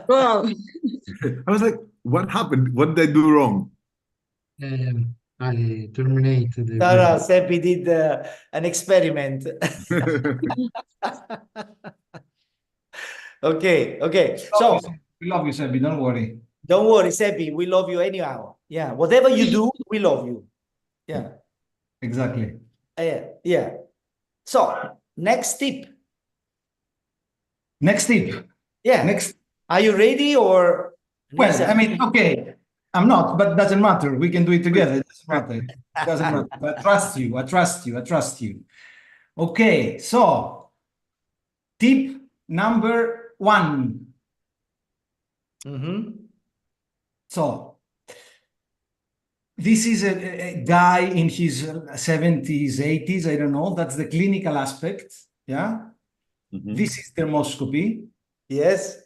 Well, I was like, what happened? What did I do wrong? I terminate the No, Seppi did an experiment. Okay. So We love you, Sebi. Don't worry. don't worry, Seppi. We love you anyhow. Yeah, whatever you do, we love you. Yeah. Exactly. Yeah. So next tip. Next tip. Yeah. Next. Are you ready or? Well, I mean, okay. I'm not, but doesn't matter. We can do it together. It doesn't matter. It doesn't matter. I trust you. I trust you. I trust you. Okay. So, tip number 1. So, this is a guy in his 70s, 80s. I don't know. That's the clinical aspect. Yeah. This is dermoscopy. Yes.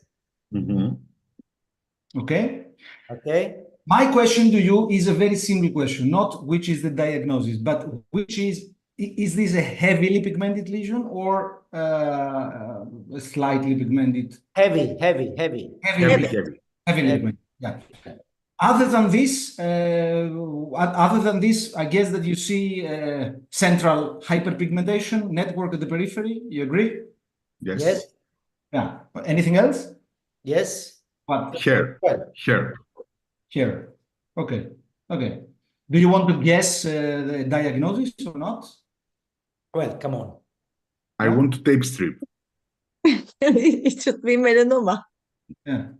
Okay. Okay. My question to you is a very simple question, not which is the diagnosis, but which is this a heavily pigmented lesion or a slightly pigmented? Heavily Pigmented. Yeah. Other than this, I guess that you see central hyperpigmentation network at the periphery. You agree? Yes. Yeah. Anything else? Yes. What? Here. Okay. Do you want to guess the diagnosis or not? Well, come on. I want to tape strip. it should be melanoma. Yeah.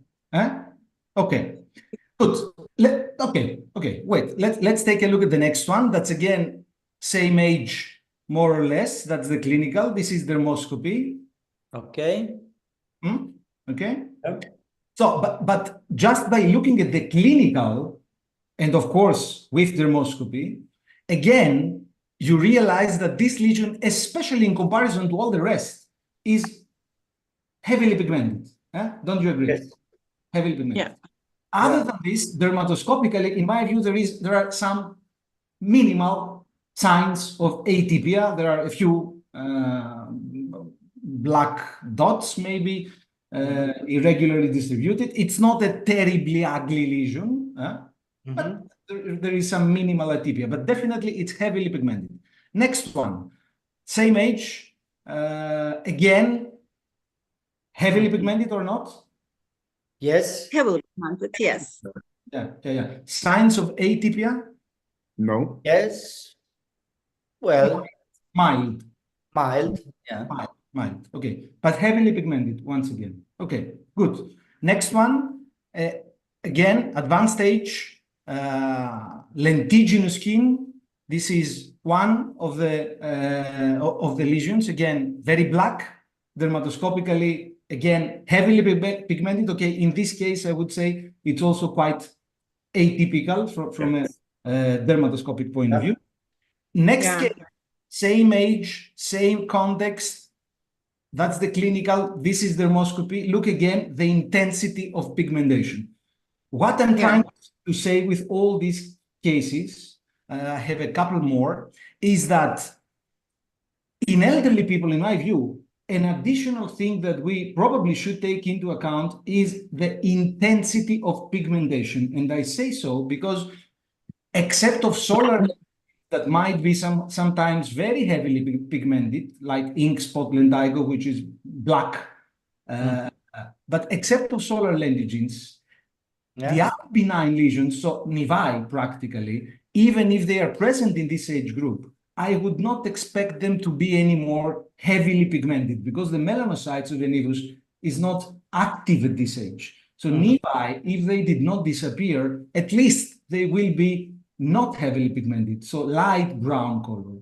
Okay. Good. Okay. Wait. Let's take a look at the next one. That's again same age, more or less. That's the clinical. This is dermoscopy. Okay. Okay. So, but just by looking at the clinical, and of course with dermoscopy, again, you realize that this lesion, especially in comparison to all the rest, is heavily pigmented. Don't you agree? Yes. Heavily pigmented. Yeah. Other than this, dermatoscopically, in my view, there are some minimal signs of atypia. There are a few black dots, maybe irregularly distributed. It's not a terribly ugly lesion, but there is some minimal atypia, but definitely it's heavily pigmented. Next one, same age, again, heavily pigmented or not? Yes. Heavily pigmented, yes. Yeah. Signs of atypia? No. Yes. Well, mild. Yeah. Mild. Okay. But heavily pigmented once again. Okay, good. Next one, again, advanced stage, lentiginous skin. This is one of the lesions. Again, very black. Dermatoscopically, again, heavily pigmented. Okay, in this case, I would say it's also quite atypical from a dermatoscopic point of view. Next case, same age, same context. That's the clinical. This is dermoscopy. Look again, the intensity of pigmentation. What I'm trying to say with all these cases, I have a couple more, is that in elderly people, in my view, an additional thing that we probably should take into account is the intensity of pigmentation. And I say so because except of solar that might be sometimes very heavily pigmented, like ink spot lendigo, which is black. But except of solar lentigines, the other benign lesions, so nevi practically, even if they are present in this age group, I would not expect them to be any more heavily pigmented because the melanocytes of the nevus is not active at this age. So nevi, if they did not disappear, at least they will be not heavily pigmented, so light brown color.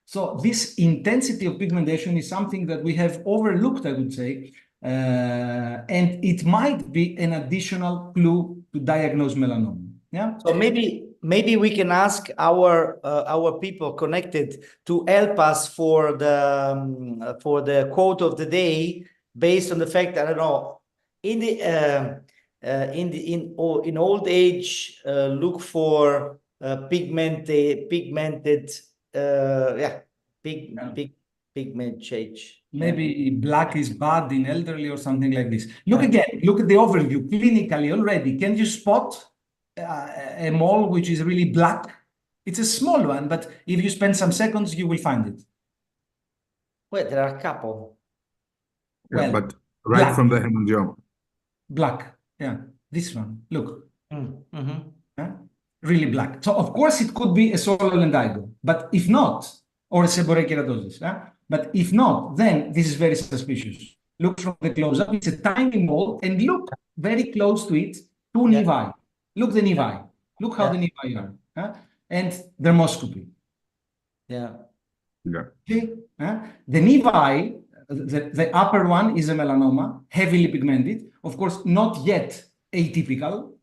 So this intensity of pigmentation is something that we have overlooked, I would say, and it might be an additional clue to diagnose melanoma. Yeah. So maybe we can ask our people connected to help us for the quote of the day based on the fact that, I don't know, in old age, look for pigment change. Maybe black is bad in elderly or something like this. Look again, look at the overview clinically already. Can you spot a mole which is really black? It's a small one, but if you spend some seconds, you will find it. Wait, there are a couple. Yeah, Well, but right black. from the hemangioma. Black, yeah, this one, look. Mm-hmm. Yeah? Really black. So of course it could be a solar lendigo, but if not, or a seborrheic keratosis. Yeah? But if not, then this is very suspicious. Look from the close-up, it's a tiny mole, and look very close to it, two nevi. Look the nevi. Look how the nevi are. Yeah? And dermoscopy. Yeah. Yeah. Okay? Yeah? The nevi, the upper one is a melanoma, heavily pigmented. Of course, not yet atypical,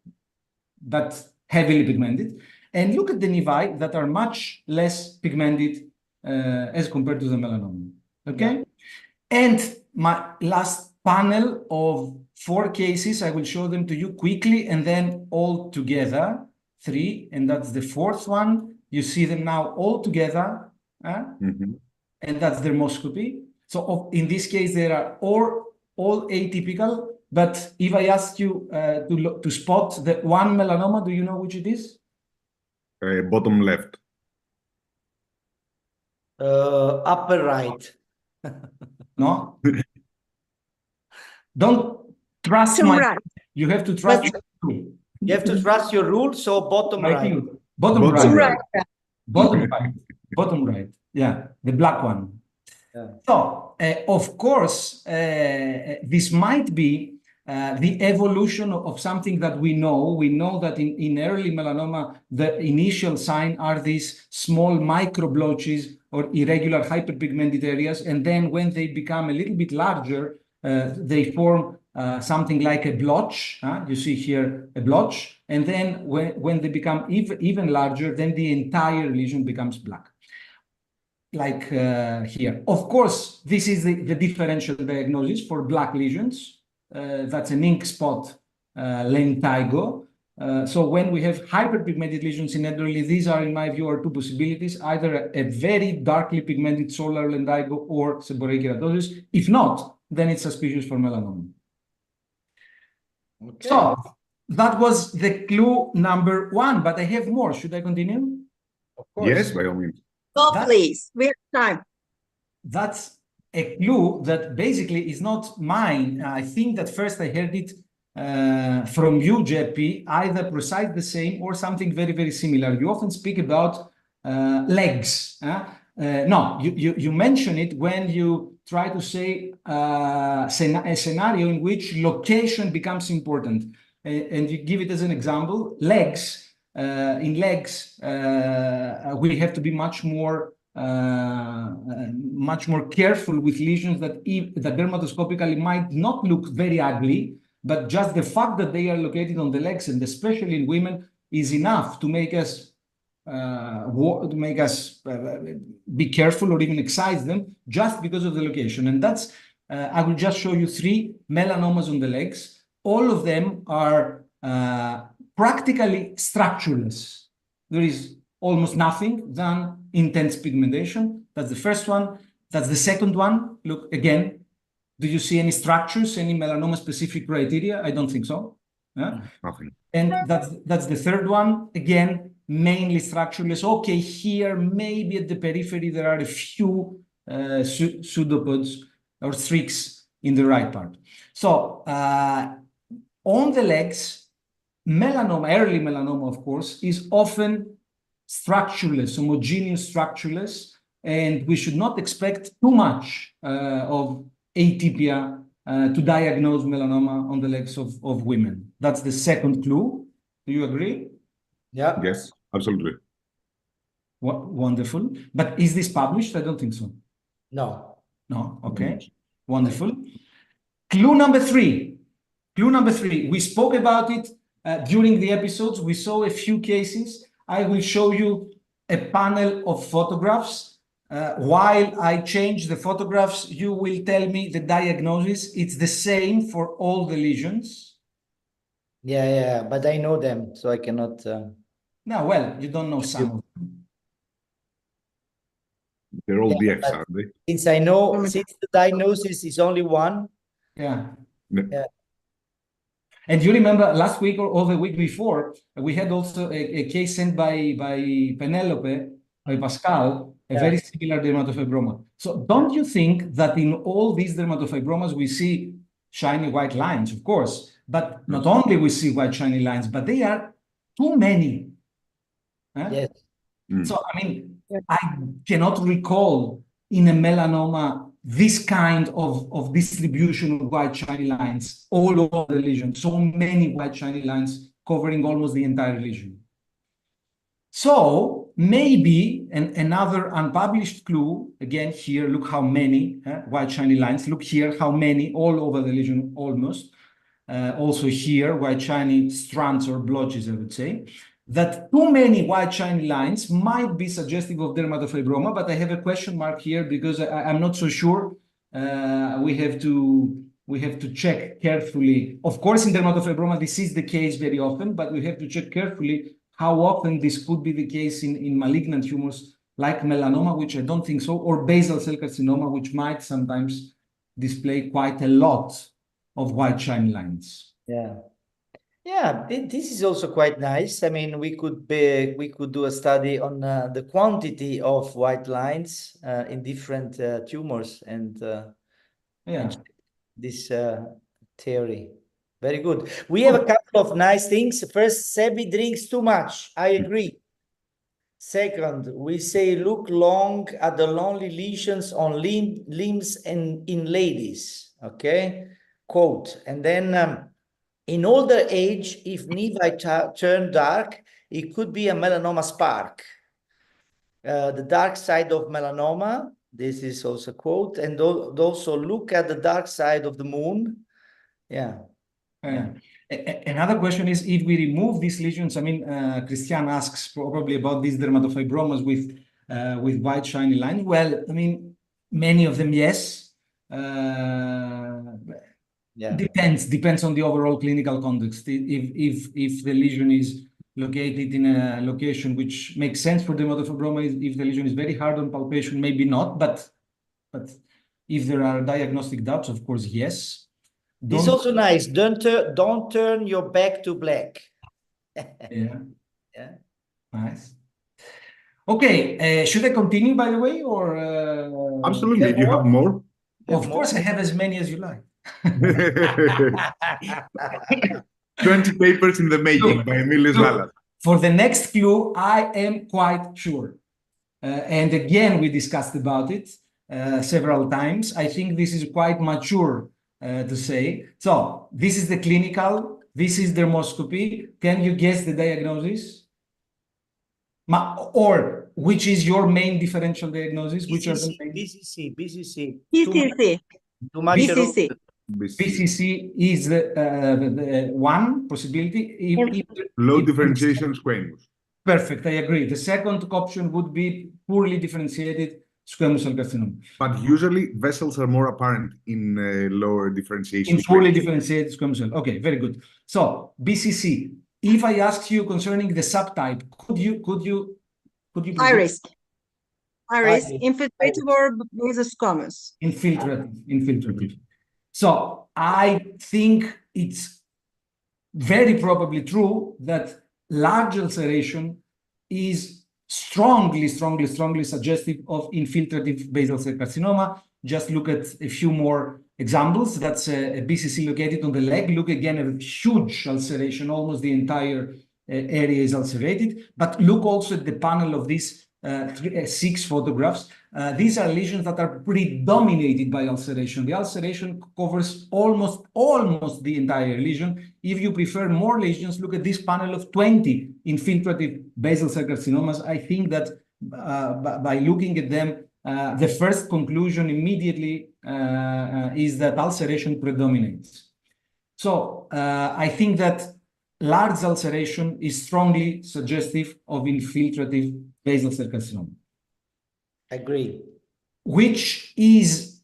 but heavily pigmented. And look at the nevi that are much less pigmented as compared to the melanoma. Okay? Yeah. And my last panel of 4 cases, I will show them to you quickly and then all together. 3, and that's the 4th one. You see them now all together. And that's dermoscopy. So in this case, they are all atypical. But if I ask you to spot the one melanoma, do you know which it is? Bottom left. Upper right. No? Don't trust Bottom my... right. You have to trust... You have to trust your rule, so bottom right. Bottom right. Bottom right. Bottom right. Bottom right. Yeah, the black one. Yeah. So, of course, this might be the evolution of something that we know. We know that in early melanoma, the initial sign are these small microblotches or irregular hyperpigmented areas. And then when they become a little bit larger, they form something like a blotch. You see here a blotch. And then when they become even larger, then the entire lesion becomes black. Like here. Of course, this is the differential diagnosis for black lesions. That's an ink spot lentigo. So when we have hyperpigmented lesions in elderly, these are, in my view, are 2 possibilities, either a very darkly pigmented solar lendigo or seborrheic keratosis. If not, then it's suspicious for melanoma. Okay. So that was the clue number 1, but I have more. Should I continue? Of course. Yes, by all means. Go, please. We have time. That's a clue that basically is not mine. I think that first I heard it from you, Jeppy, either precise the same or something very, very similar. You often speak about legs. No, you mention it when you try to say a scenario in which location becomes important. And you give it as an example, legs. In legs, we have to be much more careful with lesions that dermatoscopically might not look very ugly, but just the fact that they are located on the legs, and especially in women, is enough to make us be careful or even excise them just because of the location. And that's I will just show you 3 melanomas on the legs. All of them are practically structureless. There is almost nothing than intense pigmentation. That's the first one. That's the second one. Look again. Do you see any structures, any melanoma-specific criteria? I don't think so. Yeah? Nothing. And that's the third one. Again, mainly structureless. Okay, here maybe at the periphery there are a few pseudopods or streaks in the right part. So on the legs, melanoma, early melanoma, of course, is often structureless, homogeneous structureless, and we should not expect too much of atypia to diagnose melanoma on the legs of women. That's the second clue. Do you agree? Yeah. Yes, absolutely. Wonderful. But is this published? I don't think so. No. No. Okay. Wonderful. Clue number 3. Clue number 3. We spoke about it during the episodes. We saw a few cases. I will show you a panel of photographs. While I change the photographs, you will tell me the diagnosis. It's the same for all the lesions. Yeah, but I know them, so I cannot. No, well, you don't know some of them. They're all Yeah, DX, but aren't they? since I know, since the diagnosis is only one, Yeah. Yeah. And you remember last week or the week before, we had also a case sent by Penelope, by Pascal, a Yeah. very similar dermatofibromas. So don't you think that in all these dermatofibromas we see shiny white lines, of course, but not only we see white shiny lines, but they are too many. Huh? yes, So, I mean, I cannot recall in a melanoma this kind of distribution of white shiny lines all over the lesion. So many white shiny lines covering almost the entire lesion. So maybe another unpublished clue, again here, look how many white shiny lines. Look here how many all over the lesion almost. Also here, white shiny strands or blotches, I would say. That too many white shiny lines might be suggestive of dermatofibroma, but I have a question mark here because I'm not so sure. We have to check carefully. Of course, in dermatofibroma, this is the case very often, but we have to check carefully how often this could be the case in malignant tumors like melanoma, which I don't think so, or basal cell carcinoma, which might sometimes display quite a lot of white shiny lines. yeah. Yeah, this is also quite nice. I mean, we could do a study on the quantity of white lines in different tumors and this theory. Very good. We have a couple of nice things. First, Sebi drinks too much. I agree. Second, we say look long at the lonely lesions on limbs and in ladies. Okay, quote. And then in older age, if nevi turn dark, it could be a melanoma spark. The dark side of melanoma. This is also a quote. And also look at the dark side of the moon. Yeah. Another question is if we remove these lesions. I mean, Christian asks probably about these dermatofibromas with white shiny lines. Well, I mean, many of them, yes. Depends on the overall clinical context. If the lesion is located in a location which makes sense for dermatofibroma, if the lesion is very hard on palpation, maybe not. But if there are diagnostic doubts, of course, yes. This is also nice. Don't turn your back to black. Yeah. Nice. Okay. Should I continue, by the way, or Absolutely. Do you have more? Of course, I have as many as you like. 20 papers in the making by Emilius Vallas. For the next clue, I am quite sure. And again, we discussed about it several times. I think this is quite mature to say. So this is the clinical, this is dermoscopy. Can you guess the diagnosis? Or which is your main differential diagnosis? BCC, which are the main? BCC. BCC. Too much BCC. BCC is the one possibility. Low differentiation squamous. Perfect, I agree. The second option would be poorly differentiated squamous cell carcinoma. But usually vessels are more apparent in lower differentiation. In poorly differentiated squamous cell. Okay, very good. So BCC. If I ask you concerning the subtype, could you Iris. Infiltrative or basosquamous? Infiltrative. So I think it's very probably true that large ulceration is strongly suggestive of infiltrative basal cell carcinoma. Just look at a few more examples. That's a BCC located on the leg. Look again at a huge ulceration. Almost the entire area is ulcerated. But look also at the panel of these 6 photographs. These are lesions that are predominated by ulceration. The ulceration covers almost the entire lesion. If you prefer more lesions, look at this panel of 20 infiltrative basal cell carcinomas. I think that by looking at them, the first conclusion immediately is that ulceration predominates. So I think that large ulceration is strongly suggestive of infiltrative basal cell carcinoma. Agree. Which is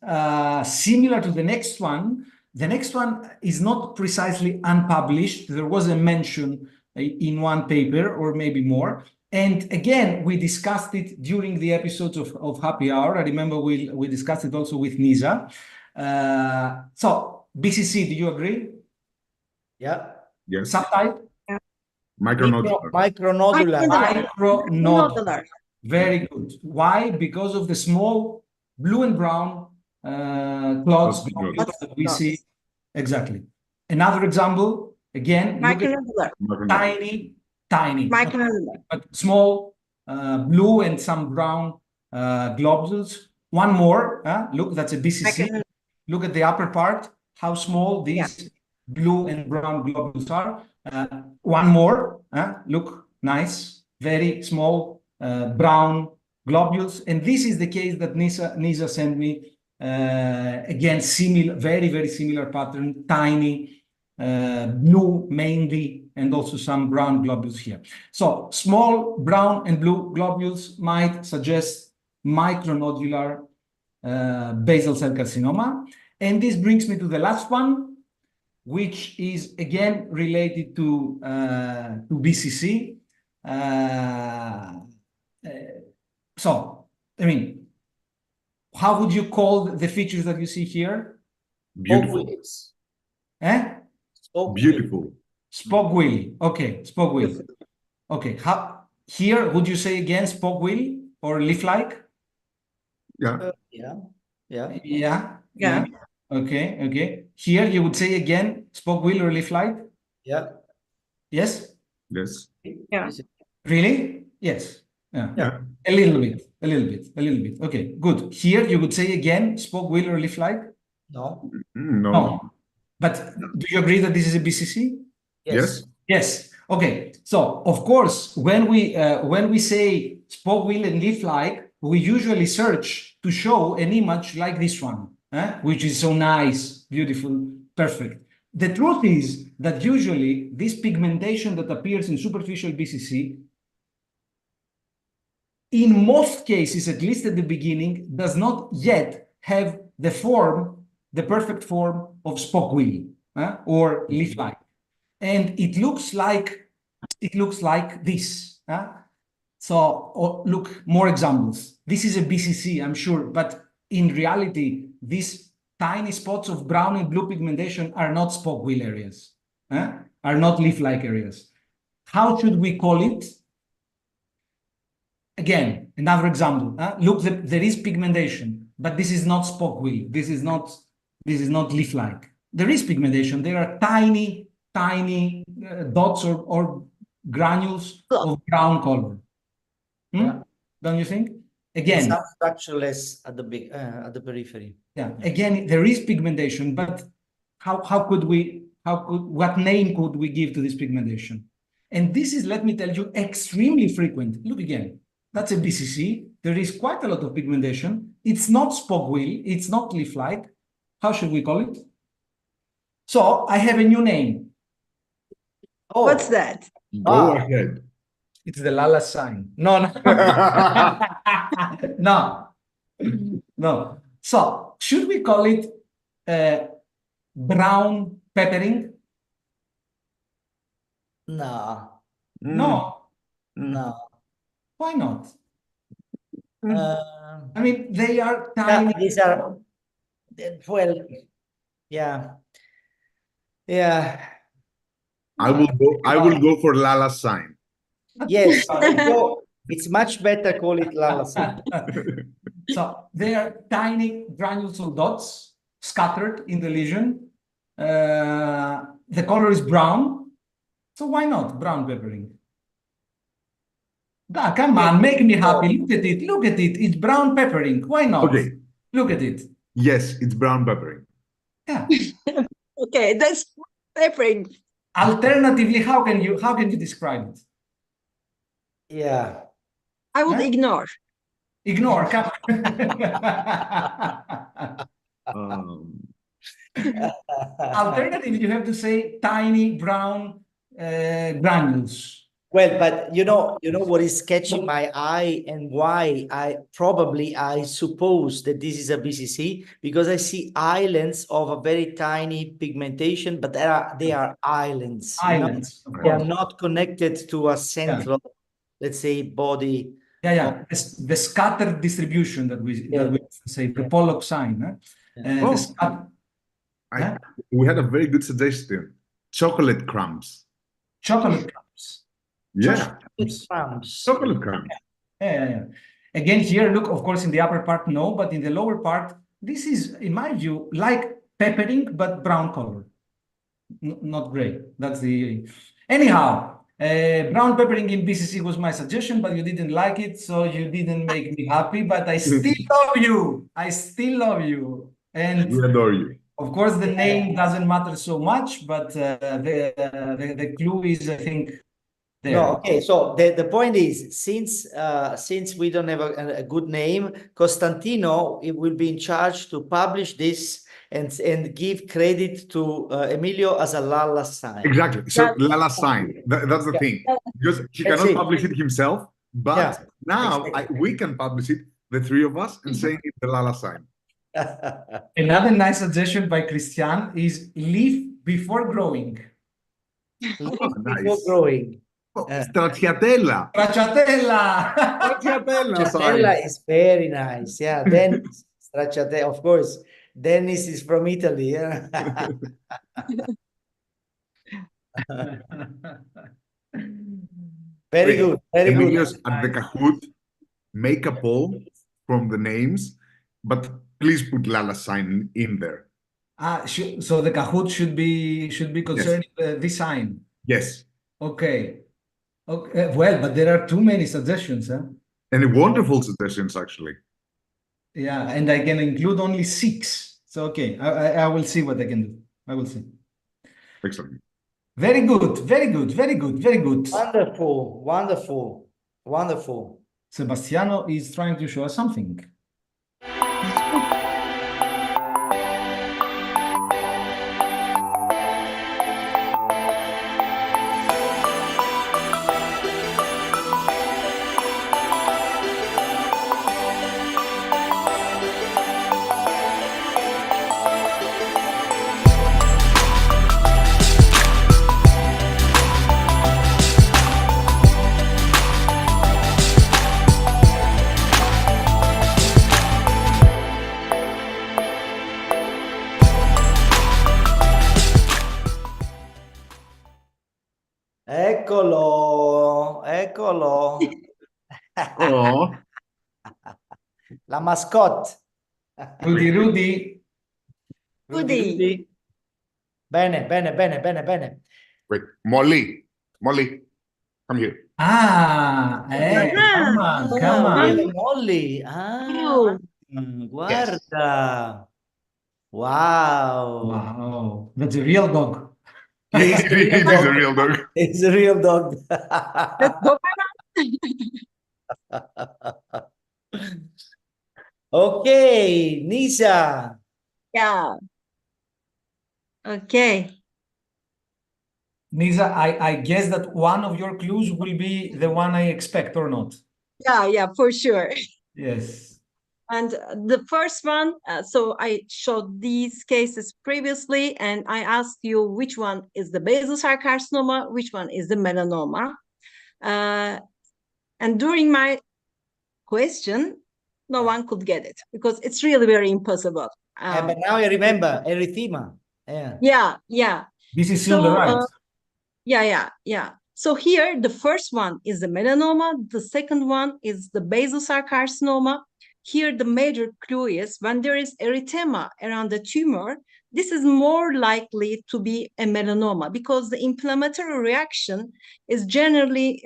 similar to the next one. The next one is not precisely unpublished. There was a mention in one paper or maybe more. And again, we discussed it during the episodes of Happy Hour. I remember we discussed it also with Nisa. So BCC, do you agree? Yeah. Yes. Subtype? Micronodular. Micronodular. Micronodular. Very good. Why? Because of the small blue and brown clots that we see. Exactly. Another example, again, look at Micronodular. tiny, Micronodular. but small blue and some brown globules. One more, look, that's a BCC. Look at the upper part, how small these blue and brown globules are. One more, look, nice, very small brown globules. And this is the case that Nisa sent me. Again, similar, very, very similar pattern, tiny, blue mainly, and also some brown globules here. So small brown and blue globules might suggest micronodular basal cell carcinoma. And this brings me to the last one, which is again related to BCC. So, I mean, how would you call the features that you see here? Beautiful. Beautiful. Spoke wheel. Okay, spoke wheel. Okay, here would you say again spoke wheel or leaf-like? Yeah. Yeah. Okay. Here you would say again spoke wheel or leaf-like? Yeah. Yes? Yes. Yeah. Really? Yes. Yeah. A little bit. Okay, good. Here you would say again spoke wheel or leaf-like? No. No. But do you agree that this is a BCC? Yes. Yes. Okay. So of course, when we say spoke wheel and leaf-like, we usually search to show an image like this one, which is so nice, beautiful, perfect. The truth is that usually this pigmentation that appears in superficial BCC, in most cases, at least at the beginning, does not yet have the perfect form of spoke wheel or leaf-like. And it looks like this. So look, more examples. This is a BCC, I'm sure, but in reality, these tiny spots of brown and blue pigmentation are not spoke wheel areas, are not leaf-like areas. How should we call it? Again, another example. Look, there is pigmentation, but this is not spoke wheel. This is not leaf-like. There is pigmentation. There are tiny dots or granules of brown color. Don't you think? Again, it's structureless at the periphery. Yeah. Again, there is pigmentation, but what name could we give to this pigmentation? And this is, let me tell you, extremely frequent. Look again. That's a BCC. There is quite a lot of pigmentation. It's not spoke wheel. It's not leaf-like. How should we call it? So I have a new name. Oh, what's that? Go ahead. It's the Lala sign. No. No. So should we call it brown peppering? No. Why not? I mean, they are tiny. These are, well, yeah. I will go for Lala sign. Yes. It's much better call it Lala sign. So they are tiny granules or dots scattered in the lesion. The color is brown. So why not brown peppering? Come on, make me happy. Look at it. It's brown peppering. Why not? Okay. Look at it. Yes, it's brown peppering. Yeah. Okay, that's peppering. Alternatively, how can you describe it? Yeah. I would ignore. Ignore. Alternatively, you have to say tiny brown granules. Well, but you know what is catching my eye and why I suppose that this is a BCC, because I see islands of a very tiny pigmentation, but they are islands. Islands. They are not connected to a central let's say, body. Yeah. The scattered distribution that we say, the Pollock sign. We had a very good suggestion. Chocolate crumbs. Chocolate crumbs. Yeah. Crumbs. Chocolate crumbs. Yeah. Again, here, look, of course, in the upper part, no, but in the lower part, this is, in my view, like peppering, but brown color. Not gray. That's the... Anyhow, brown peppering in BCC was my suggestion, but you didn't like it, so you didn't make me happy, but I still love you. I still love you. And we adore you. Of course, the name doesn't matter so much, but the clue is, I think, there. No, okay. So the point is, since we don't have a good name, Costantino will be in charge to publish this and give credit to Emilio as a Lala sign. Exactly. So Lala sign. That's the thing, because he cannot publish it himself. But now we can publish it, the three of us, and saying it's the Lala sign. Another nice suggestion by Christian is leaf before growing. Before growing. Stracciatella. Stracciatella. Stracciatella is very nice. Yeah, Dennis Stracciatella, of course. Dennis is from Italy. Yeah. Very good. Very Emilio's good. at the Kahoot, make a poll from the names, but please put Lala sign in there. So the Kahoot should be concerning this sign. Yes. Okay. Well, but there are too many suggestions, huh? And wonderful suggestions, actually. Yeah, and I can include only 6. So okay, I will see what I can do. I will see. Excellent. Very good, very good, very good, very good. Wonderful, wonderful, wonderful. Sebastiano is trying to show us something. Eccolo, eccolo. Oh. La mascotte. Rudy. Rudy. Bene, bene, bene, bene, bene. Wait, Molly, come here. Come on. Molly. Guarda. Wow. Wow, that's a real dog. It is a real dog. It's a real dog. Let's go. Okay, Nisa. Yeah. Okay. Nisa, I guess that one of your clues will be the one I expect, or not? Yeah, for sure. Yes. And the first one, so I showed these cases previously, and I asked you which one is the basal cell carcinoma, which one is the melanoma. And during my question, no one could get it because it's really very impossible. But now I remember erythema. Yeah. Yeah. This is still the right. Yeah. So here, the first one is the melanoma. The second one is the basal cell carcinoma. Here, the major clue is when there is erythema around the tumor, this is more likely to be a melanoma because the inflammatory reaction is generally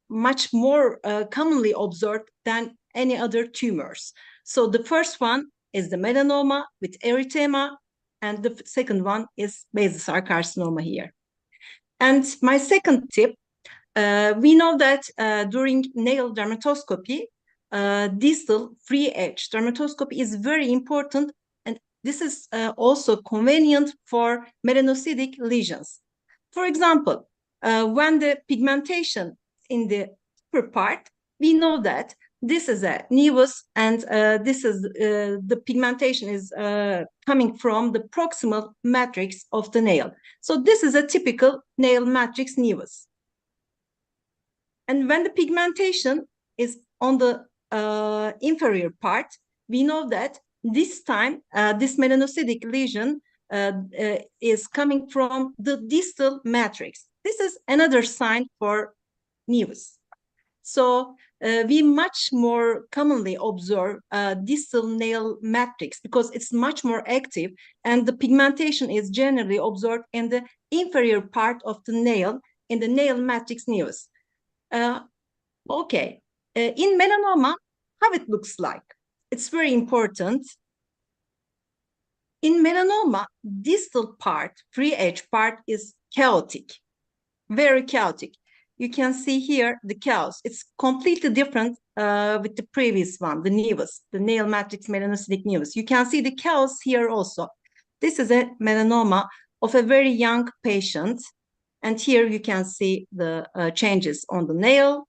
much more commonly observed than any other tumors. So the first one is the melanoma with erythema, and the second one is basal cell carcinoma here. And my second tip, we know that during nail dermatoscopy, distal free edge dermatoscopy is very important, and this is also convenient for melanocytic lesions. For example, when the pigmentation in the upper part, we know that this is a nevus, and this is the pigmentation is coming from the proximal matrix of the nail. So this is a typical nail matrix nevus. And when the pigmentation is on the inferior part, we know that this time this melanocytic lesion is coming from the distal matrix. This is another sign for nevus. So we much more commonly observe distal nail matrix because it's much more active, and the pigmentation is generally observed in the inferior part of the nail, in the nail matrix nevus. Okay, in melanoma, how it looks like? It's very important. In melanoma, distal part, free edge part is chaotic, very chaotic. You can see here the chaos. It's completely different with the previous one, the nevus, the nail matrix melanocytic nevus. You can see the chaos here also. This is a melanoma of a very young patient. And here you can see the changes on the nail.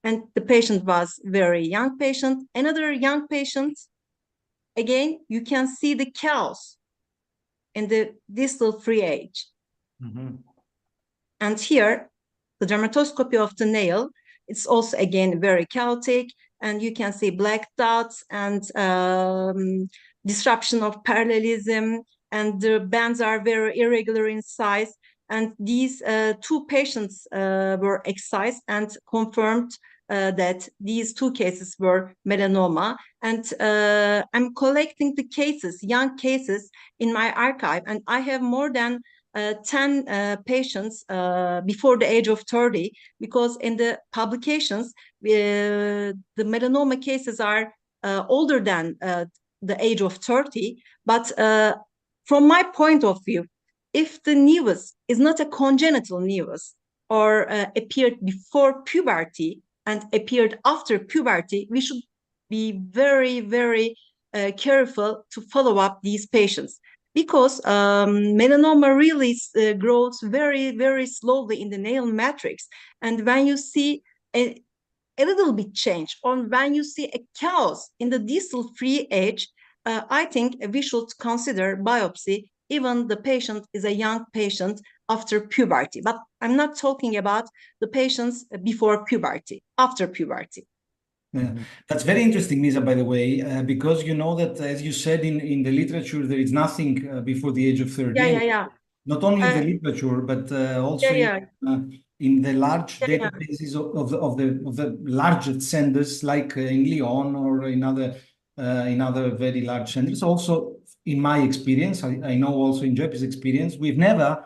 And the patient was very young patient. Another young patient, again, you can see the chaos in the distal free edge. Mm-hmm. And here, the dermatoscopy of the nail, it's also, again, very chaotic. And you can see black dots and disruption of parallelism. And the bands are very irregular in size. And these two patients were excised and confirmed that these two cases were melanoma. And I'm collecting the cases, young cases, in my archive. And I have more than 10 patients before the age of 30, because in the publications, the melanoma cases are older than the age of 30. But from my point of view, if the nevus is not a congenital nevus or appeared before puberty and appeared after puberty, we should be very, very careful to follow up these patients, because melanoma really grows very, very slowly in the nail matrix. And when you see a little bit change, or when you see a chaos in the distal free edge, I think we should consider biopsy, even the patient is a young patient after puberty. But I'm not talking about the patients before puberty, after puberty. Yeah, that's very interesting, Nisa, by the way, because you know that, as you said, in the literature, there is nothing before the age of 13. Yeah. Not only in the literature, but also in the large databases of the largest centers, like in Lyon or in other very large centers. Also, in my experience, I know also in Jeppy's experience, we've never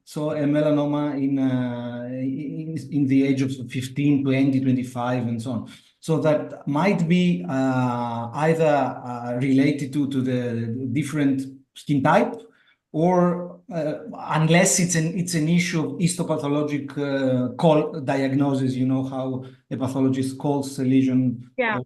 saw a melanoma in the age of 15, 20, 25, and so on. So that might be either related to the different skin type, or unless it's an issue of histopathologic diagnosis, you know how a pathologist calls a lesion. Yeah.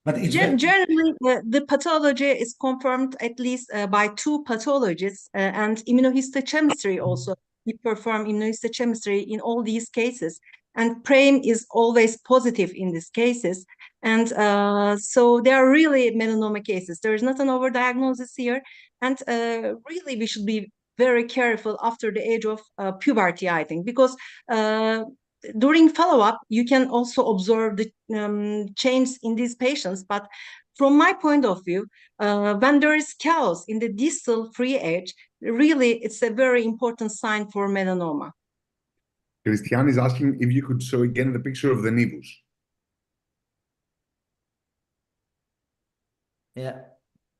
But it's generally, the pathology is confirmed at least by two pathologists, and immunohistochemistry also. We perform immunohistochemistry in all these cases, and PRAME is always positive in these cases. And so they are really melanoma cases. There is not an overdiagnosis here, and really we should be very careful after the age of puberty, I think, because during follow-up, you can also observe the change in these patients. But from my point of view, when there is chaos in the distal free edge, really it's a very important sign for melanoma. Christian is asking if you could show again the picture of the nevus. Yeah.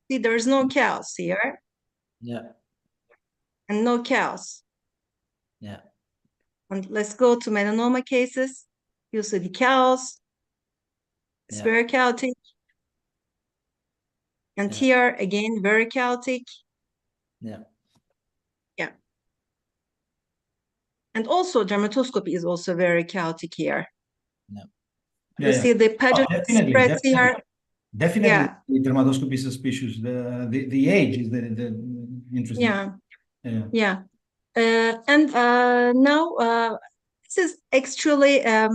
See, there is no chaos here. Yeah. And no chaos. Yeah. And let's go to melanoma cases. You see the chaos. It's very chaotic. And here, again, very chaotic. Yeah. Yeah. And also, dermatoscopy is also very chaotic here. Yeah. You see the pageant spreads here. Definitely, the dermatoscopy is suspicious. The age is the interesting. Yeah. And now this is actually a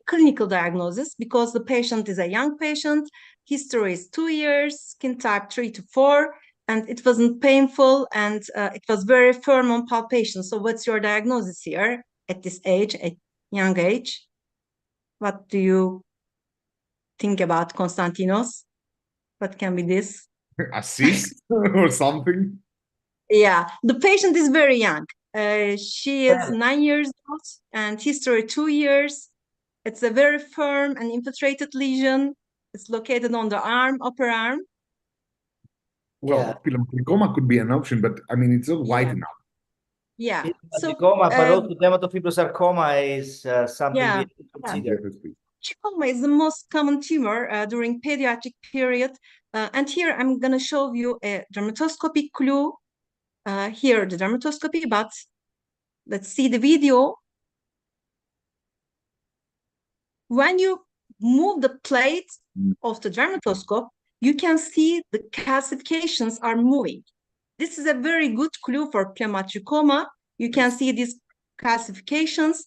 clinical diagnosis, because the patient is a young patient. History is 2 years, skin type 3 to 4, and it wasn't painful, and it was very firm on palpation. So what's your diagnosis here at this age, at young age. What do you think about Konstantinos? What can be this? A cyst or something? Yeah, the patient is very young. She is 9 years old and history 2 years. It's a very firm and infiltrated lesion. It's located on the arm, upper arm. Well, pilomatricoma could be an option, but I mean, it's not wide enough. Yeah. So, but also dermatofibrosarcoma is something we have to consider. Dermatofibrosarcoma is the most common tumor during pediatric period. And here I'm going to show you a dermatoscopy clue. Here, the dermatoscopy, but let's see the video. When you move the plate of the dermatoscope, you can see the calcifications are moving. This is a very good clue for pilomatricoma. You can see these calcifications,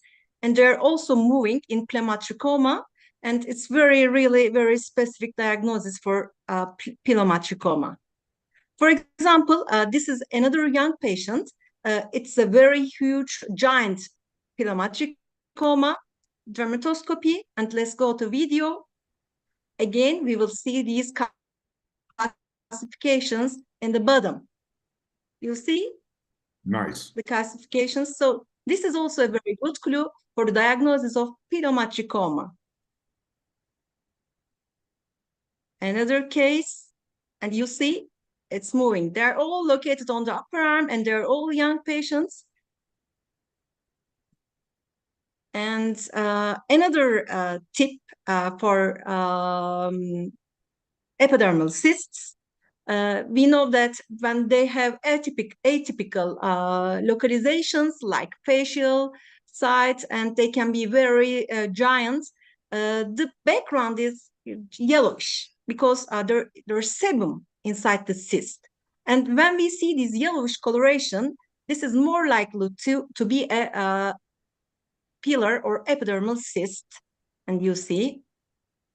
and they're also moving in pilomatricoma, and it's really very specific diagnosis for pilomatricoma. For example, this is another young patient. It's a very huge, giant pilomatricoma. Dermatoscopy, and let's go to video. Again, we will see these calcifications in the bottom. You see? Nice. The calcifications. So this is also a very good clue for the diagnosis of pilomatricoma. Another case, and you see it's moving. They're all located on the upper arm, and they're all young patients. And another tip for epidermal cysts, we know that when they have atypical localizations like facial sites, and they can be very giant, the background is yellowish because there's sebum inside the cyst. And when we see this yellowish coloration, this is more likely to be a pillar or epidermal cyst. And you see,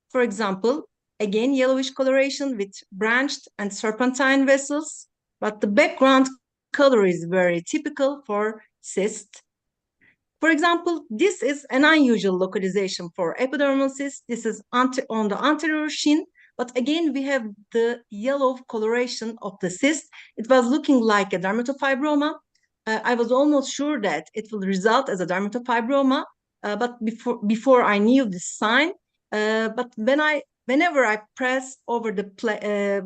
for example, again, yellowish coloration with branched and serpentine vessels, but the background color is very typical for cyst. For example, this is an unusual localization for epidermal cyst. This is on the anterior shin, but again, we have the yellow coloration of the cyst. It was looking like a dermatofibroma. I was almost sure that it will result as a dermatofibroma, but before I knew this sign, but whenever I press over the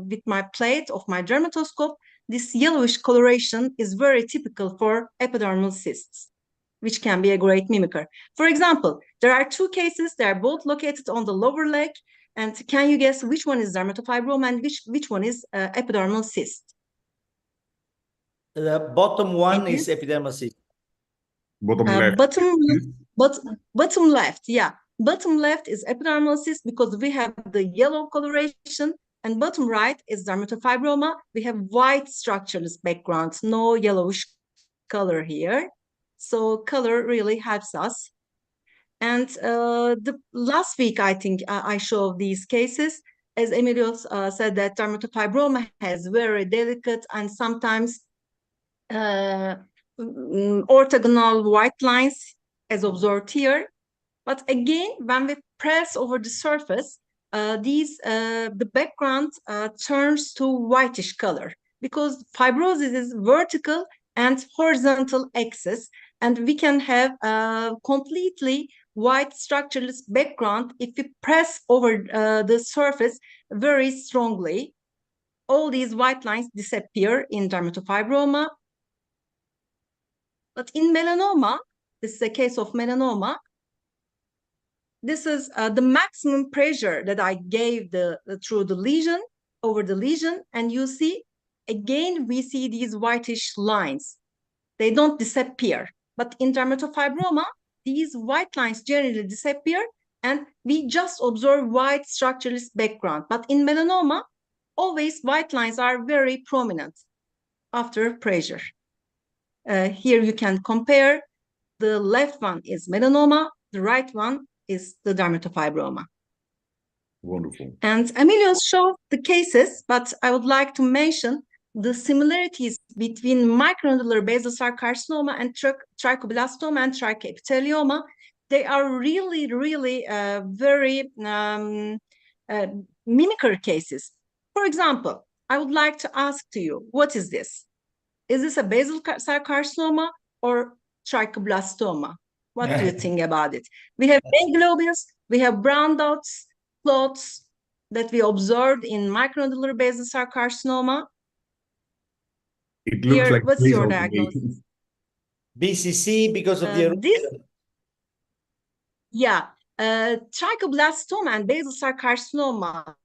with my plate of my dermatoscope, this yellowish coloration is very typical for epidermal cysts, which can be a great mimicker. For example, there are two cases. They are both located on the lower leg. And can you guess which one is dermatofibroma and which one is epidermal cyst? The bottom one is epidermal cyst. Bottom left. Bottom left, yeah. Bottom left is epidermal cyst because we have the yellow coloration, and bottom right is dermatofibroma. We have white structureless background, no yellowish color here. So color really helps us. And the last week, I think I showed these cases. As Emilio said, that dermatofibroma has very delicate and sometimes orthogonal white lines as observed here. But again, when we press over the surface, the background turns to whitish color because fibrosis is vertical and horizontal axis, and we can have a completely white structureless background if we press over the surface very strongly. All these white lines disappear in dermatofibroma. But in melanoma, this is a case of melanoma. This is the maximum pressure that I gave through the lesion, over the lesion. And you see, again, we see these whitish lines. They don't disappear. But in dermatofibroma, these white lines generally disappear, and we just observe white structureless background. But in melanoma, always white lines are very prominent after pressure. Here you can compare. The left one is melanoma, the right one is the dermatofibroma. Wonderful. And Emilio showed the cases, but I would like to mention the similarities between micronodular basal cell carcinoma and trichoblastoma and trichoepithelioma. they are really, really very mimicker cases. For example, I would like to ask to you, what is this? Is this a basal cell carcinoma or trichoblastoma? What do you think about it? We have red globules, we have brown dots, clots that we observed in micronodular basal cell carcinoma. It looks Here, like what's your basal to me. diagnosis? BCC because of the eruption. Yeah, trichoblastoma and basal cell carcinoma,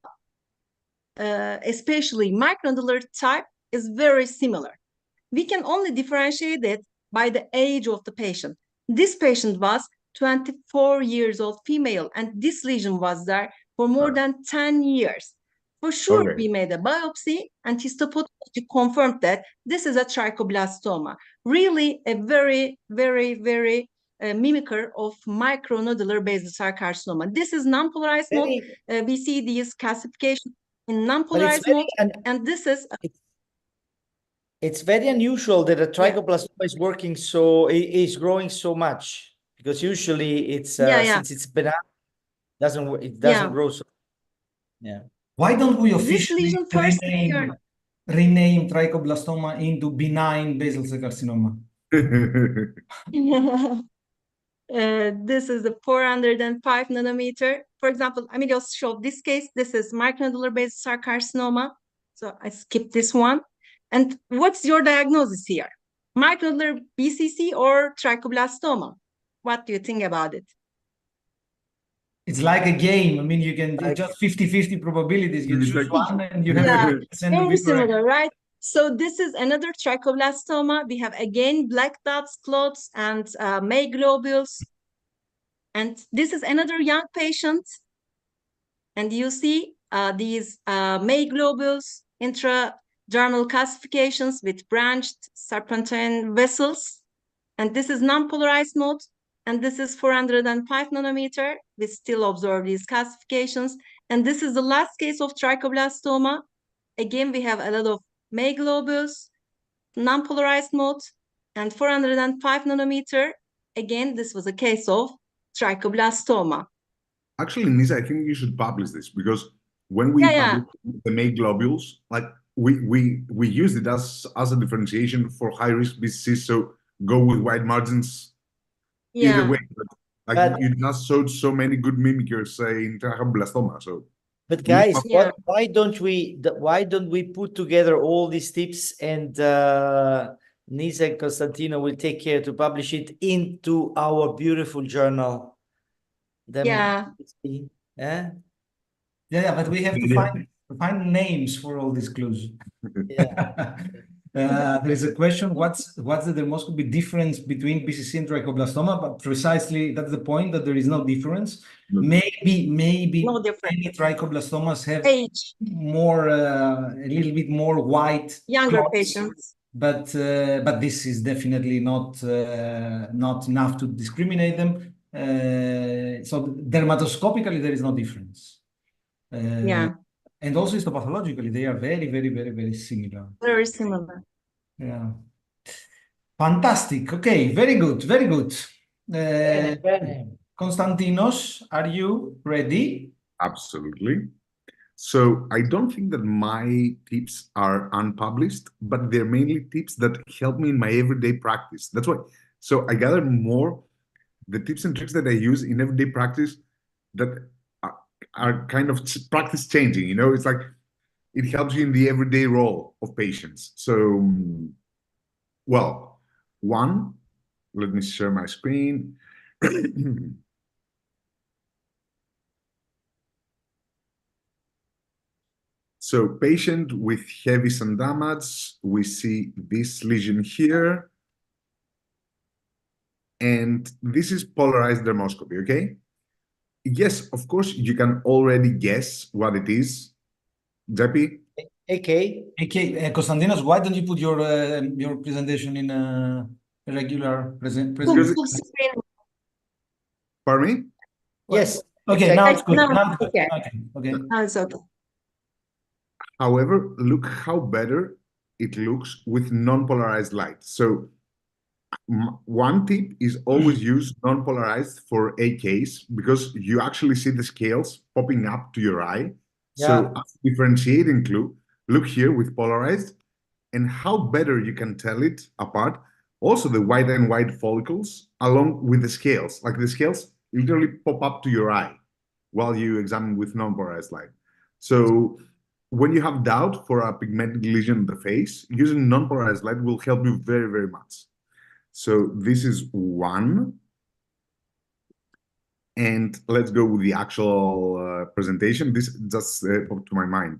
especially micronodular type, is very similar. We can only differentiate it by the age of the patient. This patient was 24 years old female, and this lesion was there for more than 10 years. For sure, we made a biopsy, and histopathology confirmed that this is a trichoblastoma. Really a very, very, very mimicker of micronodular basal cell carcinoma. This is non-polarized mode. We see these classifications in non-polarized mode, and this is it's very unusual that a trichoblastoma is working is growing so much, because usually it's since it's benign, it doesn't grow so. Why don't we officially rename trichoblastoma into benign basal cell carcinoma? This is the 405 nanometer. For example, Emilios showed this case. This is micronodular basal cell carcinoma. So I skipped this one. And what's your diagnosis here? Micronodular BCC or trichoblastoma? What do you think about it? It's like a game. I mean, you can just 50-50 probabilities. You choose one and you have very similar, right? So this is another trichoblastoma. We have again black dots, clots, and May globules. And this is another young patient. And you see these May globules, intradermal calcifications with branched serpentine vessels. And this is non-polarized mode. And this is 405 nanometer. We still observe these calcifications. And this is the last case of trichoblastoma. Again, we have a lot of May globules, non-polarized mode, and 405 nanometer. Again, this was a case of trichoblastoma. Actually, Nisa, I think you should publish this, because when we publish the May globules, like we used it as a differentiation for high-risk BCC, so go with wide margins either way. But you just showed so many good mimickers in trichoblastoma. So, but guys, why don't we put together all these tips, and Nisa and Constantino will take care to publish it into our beautiful journal. But we have to find names for all these clues. There is a question: what's the dermoscopy difference between BCC and trichoblastoma? But precisely that's the point, that there is no difference. Maybe no difference. Many trichoblastomas have more a little bit more white younger clots, patients. But this is definitely not enough to discriminate them. So dermatoscopically there is no difference. And also histopathologically, they are very, very, very, very similar. Very similar. Yeah. Fantastic. Okay, very good, very good. Konstantinos, are you ready? Absolutely. So I don't think that my tips are unpublished, but they're mainly tips that help me in my everyday practice. That's why. So I gather more the tips and tricks that I use in everyday practice that are kind of practice changing, you know. It's like it helps you in the everyday role of patients. So, well, one, let me share my screen. So, patient with heavy sun damage, we see this lesion here, and this is polarized dermoscopy, okay? Yes, of course, you can already guess what it is. Jeppy? AK. Konstantinos, why don't you put your presentation in a regular presentation? Pardon me? Yes. Okay, now it's good. Okay. Now it's okay. However, look how better it looks with non-polarized light. So One tip is always use non-polarized for AKs because you actually see the scales popping up to your eye. So as a differentiating clue, look here with polarized and how better you can tell it apart. Also the white and white follicles along with the scales, like the scales literally pop up to your eye while you examine with non-polarized light. So when you have doubt for a pigmented lesion in the face, using non-polarized light will help you very, very much. So this is one. And let's go with the actual presentation. This just popped to my mind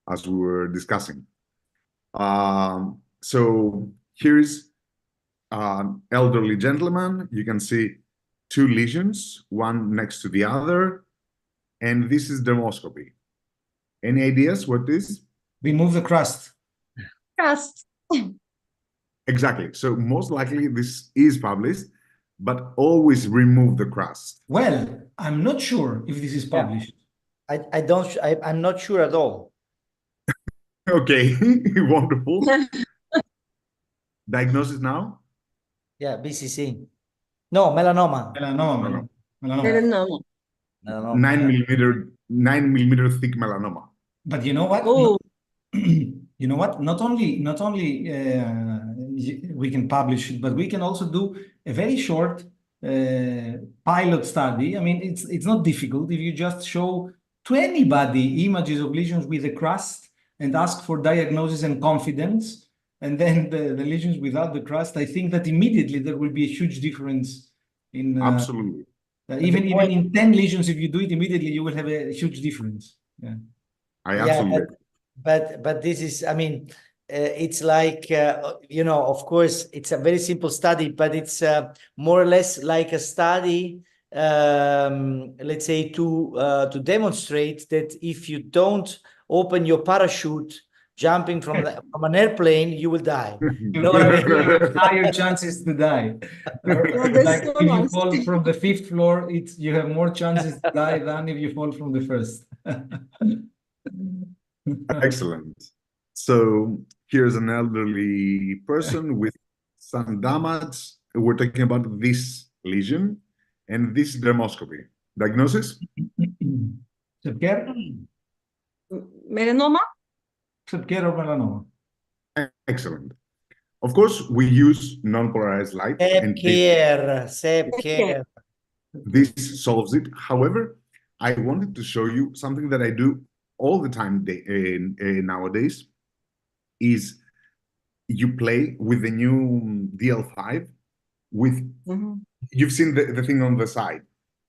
as we were discussing. So here's an elderly gentleman. You can see two lesions, one next to the other. And this is dermoscopy. Any ideas what this is? Remove the crust. Crust. Exactly. So most likely this is published, but always remove the crust. Well, I'm not sure if this is published. I'm not sure at all. Okay, wonderful. Diagnosis now? Yeah, BCC. No, melanoma. Melanoma. Melanoma. Melanoma. 9 millimeter thick melanoma. But you know what? Oh, You know what? Not only we can publish it, but we can also do a very short pilot study. I mean, it's not difficult if you just show to anybody images of lesions with a crust and ask for diagnosis and confidence, and then the lesions without the crust. I think that immediately there will be a huge difference in Absolutely. even in 10 lesions. If you do it immediately, you will have a huge difference. Yeah. I absolutely. But this is, I mean, it's like, you know, of course, it's a very simple study, but it's more or less like a study, let's say, to demonstrate that if you don't open your parachute jumping from an airplane, you will die. You have higher chances to die. Like so if you nice. fall from the 5th floor, you have more chances to die than if you fall from the 1st. Excellent. So here's an elderly person with some damage. We're talking about this lesion and this dermoscopy. Diagnosis? Subcare? Melanoma? Subcare or melanoma? Excellent. Of course, we use non-polarized light. Subcare. This solves it. However, I wanted to show you something that I do all the time nowadays is you play with the new DL5 with, you've seen the thing on the side.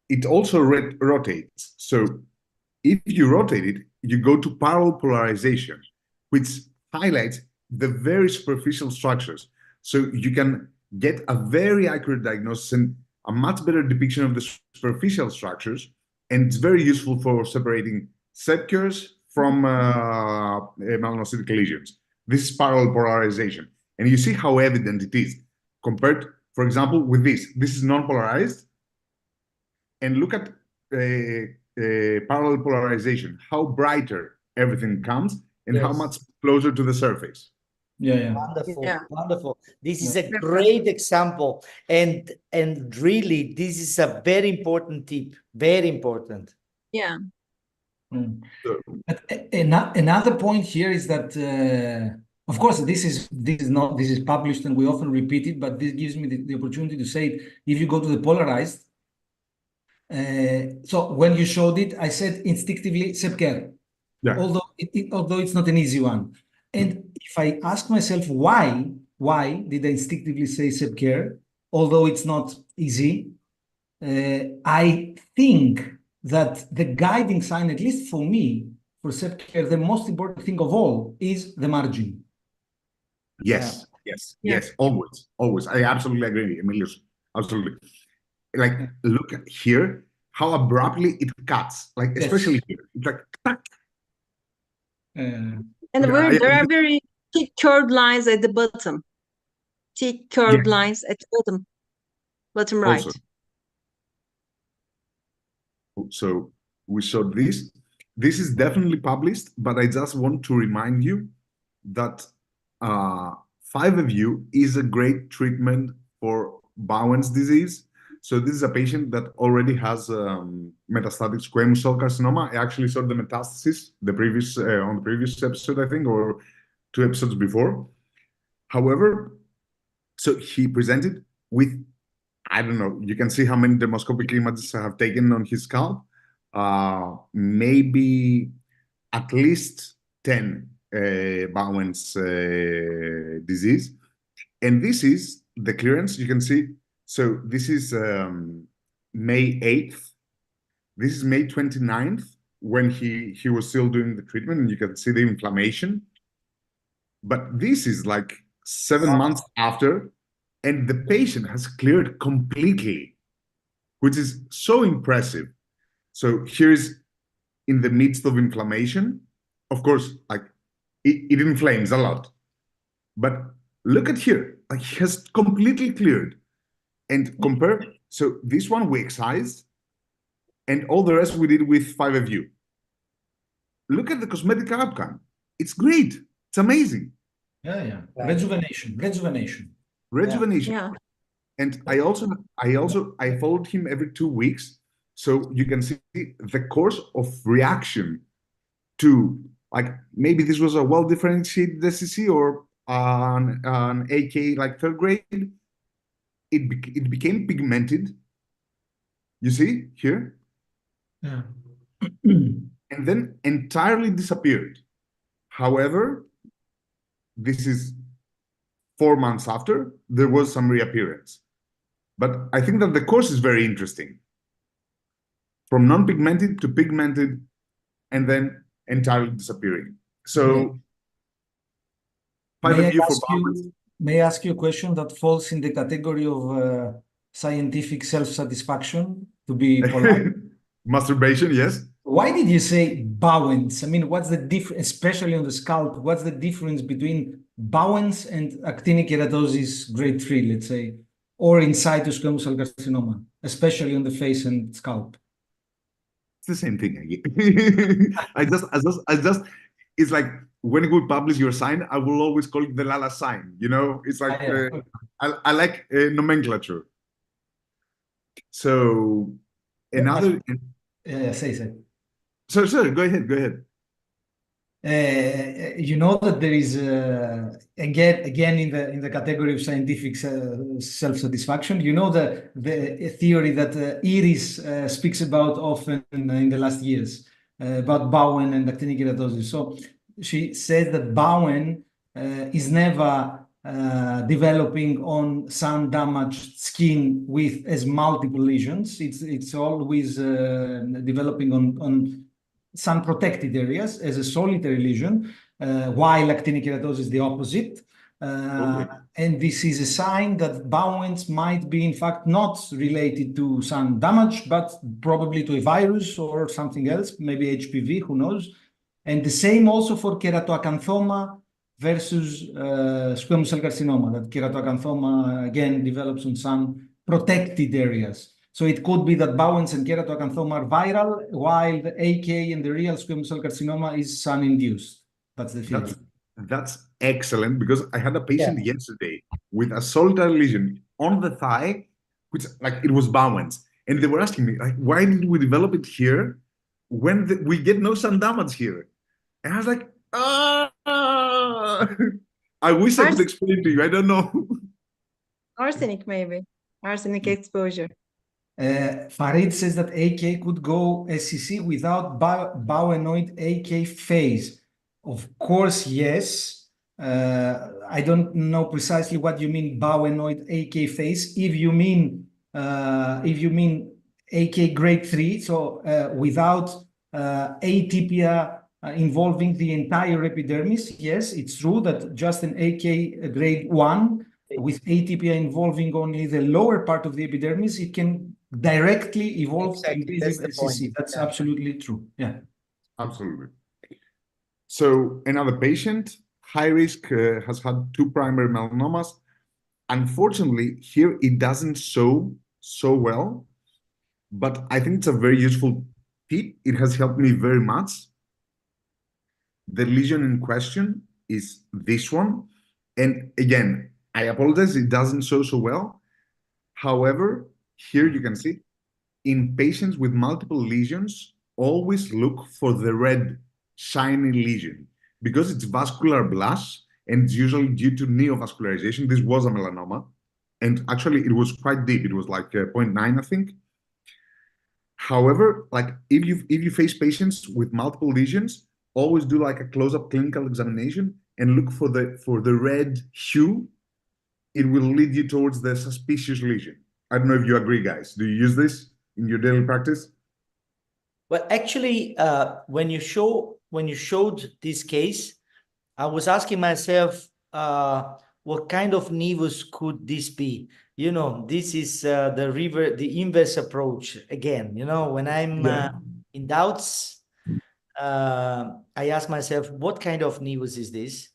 It also rotates. So if you rotate it, you go to parallel polarization, which highlights the very superficial structures. So you can get a very accurate diagnosis and a much better depiction of the superficial structures. And it's very useful for separating CLUERS from melanocytic lesions. This is parallel polarization. And you see how evident it is compared, for example, with this. This is non-polarized. And look at parallel polarization, how brighter everything comes and how much closer to the surface. Wonderful. This is a great example, and really this is a very important tip, very important. But another point here is that of course this is published and we often repeat it, but this gives me the opportunity to say it. If you go to the polarized, so when you showed it, I said instinctively subcare, although it's not an easy one. And if I ask myself why did I instinctively say subcare, although it's not easy, I think that the guiding sign, at least for me, for subcare, the most important thing of all is the margin. Yes, always. I absolutely agree, Emilius. Absolutely. Like, look here, how abruptly it cuts, like, especially here. It's like, and there are very thick curved lines at the bottom. Thick curved lines at the bottom right. Also. So we showed this. This is definitely published, but I just want to remind you that 5 of you is a great treatment for Bowen's disease. So this is a patient that already has metastatic squamous cell carcinoma. I actually saw the metastasis on the previous episode, I think, or 2 episodes before. However, so he presented with, I don't know, you can see how many dermoscopic images I have taken on his scalp. Maybe at least 10 Bowen's disease. And this is the clearance, you can see. So this is May 8th. This is May 29th, when he was still doing the treatment, and you can see the inflammation. But this is like 7 months after, and the patient has cleared completely, which is so impressive. So here's in the midst of inflammation. Of course, like it inflames a lot. But look at here, like he has completely cleared. And compare, so this one we excised, and all the rest we did with 5FU. Look at the cosmetic outcome. It's great. It's amazing. Yeah. Rejuvenation. Yeah. And I followed him every 2 weeks, so you can see the course of reaction to, like, maybe this was a well-differentiated SCC or an AK like 3rd grade. It became pigmented. You see here? Yeah. And then entirely disappeared. However, this is 4 months after, there was some reappearance. But I think that the course is very interesting. From non-pigmented to pigmented, and then entirely disappearing. So, May I ask you a question that falls in the category of scientific self-satisfaction, to be polite? Masturbation, yes. Why did you say Bowen's? I mean, what's the difference, especially on the scalp, what's the difference between Bowen's and actinic keratosis grade 3, let's say, or in situ squamous cell carcinoma, especially on the face and scalp? It's the same thing. I just, it's like when we publish your sign, I will always call it the Lala sign. You know, it's like I like nomenclature. So another. Say. So go ahead. You know that there is again in the category of scientific self-satisfaction. You know the theory that Iris speaks about often in the last years about Bowen and actinic keratosis. So she says that Bowen is never developing on sun-damaged skin with as multiple lesions. It's always developing on sun-protected areas as a solitary lesion, while actinic keratosis is the opposite. And this is a sign that Bowen's might be, in fact, not related to sun damage, but probably to a virus or something else, maybe HPV, who knows. And the same also for keratoacanthoma versus squamous cell carcinoma, that keratoacanthoma, again, develops on sun-protected areas. So it could be that Bowen's and keratoacanthoma are viral, while the AK and the real squamous cell carcinoma is sun-induced. That's the theory. That's excellent, because I had a patient yesterday with a solitary lesion on the thigh, which like it was Bowen's, and they were asking me like, why did we develop it here when we get no sun damage here? And I was like, I wish I could explain to you. I don't know. Arsenic, maybe. Arsenic exposure. Farid says that AK could go SCC without Bowenoid AK phase. Of course, yes. I don't know precisely what you mean Bowenoid AK phase. If you mean AK grade 3, so without atypia involving the entire epidermis, yes, it's true that just an AK grade 1 with atypia involving only the lower part of the epidermis, it can directly evolve invasive SCC. That's absolutely true. Yeah. Absolutely. So another patient, high risk, has had 2 primary melanomas. Unfortunately, here it doesn't show so well, but I think it's a very useful tip. It has helped me very much. The lesion in question is this one. And again, I apologize, it doesn't show so well, However, here you can see, in patients with multiple lesions, always look for the red shiny lesion because it's vascular blush and it's usually due to neovascularization. This was a melanoma, and actually it was quite deep. It was like 0.9, I think. However, like if you face patients with multiple lesions, always do like a close-up clinical examination and look for the red hue. It will lead you towards the suspicious lesion. I don't know if you agree, guys. Do you use this in your daily practice? Well, actually, when you showed this case, I was asking myself, what kind of nevus could this be? You know, this is the inverse approach again. You know, when I'm in doubts, I ask myself, what kind of nevus is this?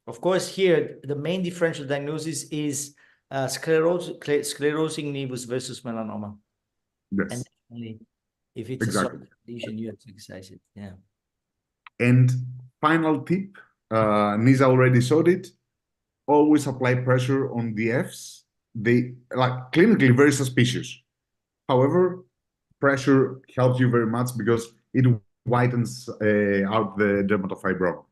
Of course, here the main differential diagnosis is sclerosing nevus versus melanoma. Yes. And if it's exactly. a solid lesion, you have to excise it. Yeah. And final tip, Nisa already showed it. Always apply pressure on the Fs. They like clinically very suspicious. However, pressure helps you very much because it whitens out the dermatofibroma.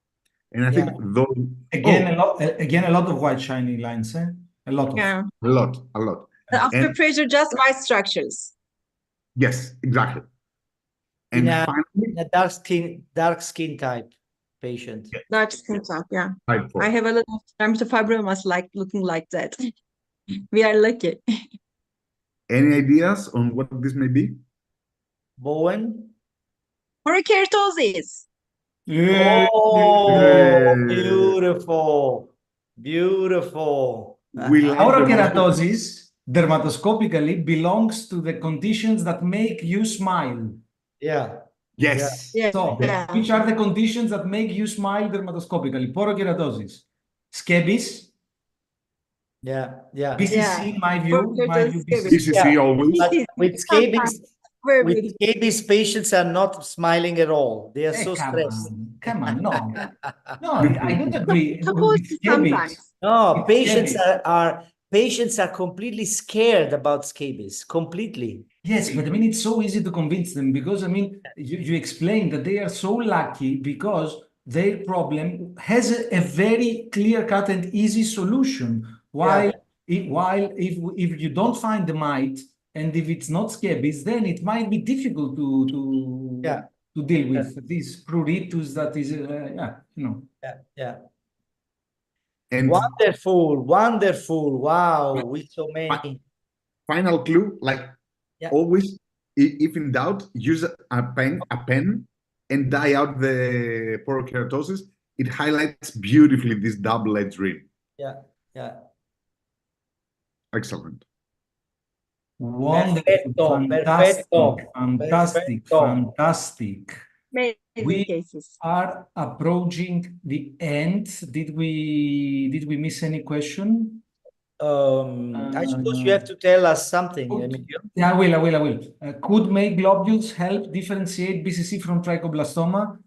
And I think those again a lot of white shiny lines, eh? A lot of Yeah. a lot. After And pressure, just white structures. yes, exactly. And finally, in a dark skin type patient. Dark skin type, yeah. type 4. I have a lot of dermatofibromas like looking like that. We are lucky. Any ideas on what this may be? Bowen? Porokeratosis. Oh, beautiful. Beautiful. We like Porokeratosis dermatoscopically belongs to the conditions that make you smile. Yeah. Yes. Yeah. So, which are the conditions that make you smile dermatoscopically? Porokeratosis, scabies. Yeah. Yeah. BCC, my view, BCC. BCC always. But with scabies, patients are not smiling at all. They are so stressed. Come on, no. No, I don't agree. With Sometimes. scabies. No, With patients are completely scared about scabies. Completely. Yes, but I mean, it's so easy to convince them because, I mean, you explain that they are so lucky because their problem has a very clear-cut and easy solution. While if you don't find the mite and if it's not scabies, then it might be difficult to deal with this pruritus that is, Yeah. And wonderful. Wow, with so many. Final clue, like always, if in doubt, use a pen and dye out the porokeratosis. It highlights beautifully this double-edged ring. Yeah. Excellent. Wonderful, fantastic. Amazing cases. Are approaching the end. Did we miss any question? I suppose you have to tell us something. Yeah, I will. Could make globules help differentiate BCC from trichoblastoma?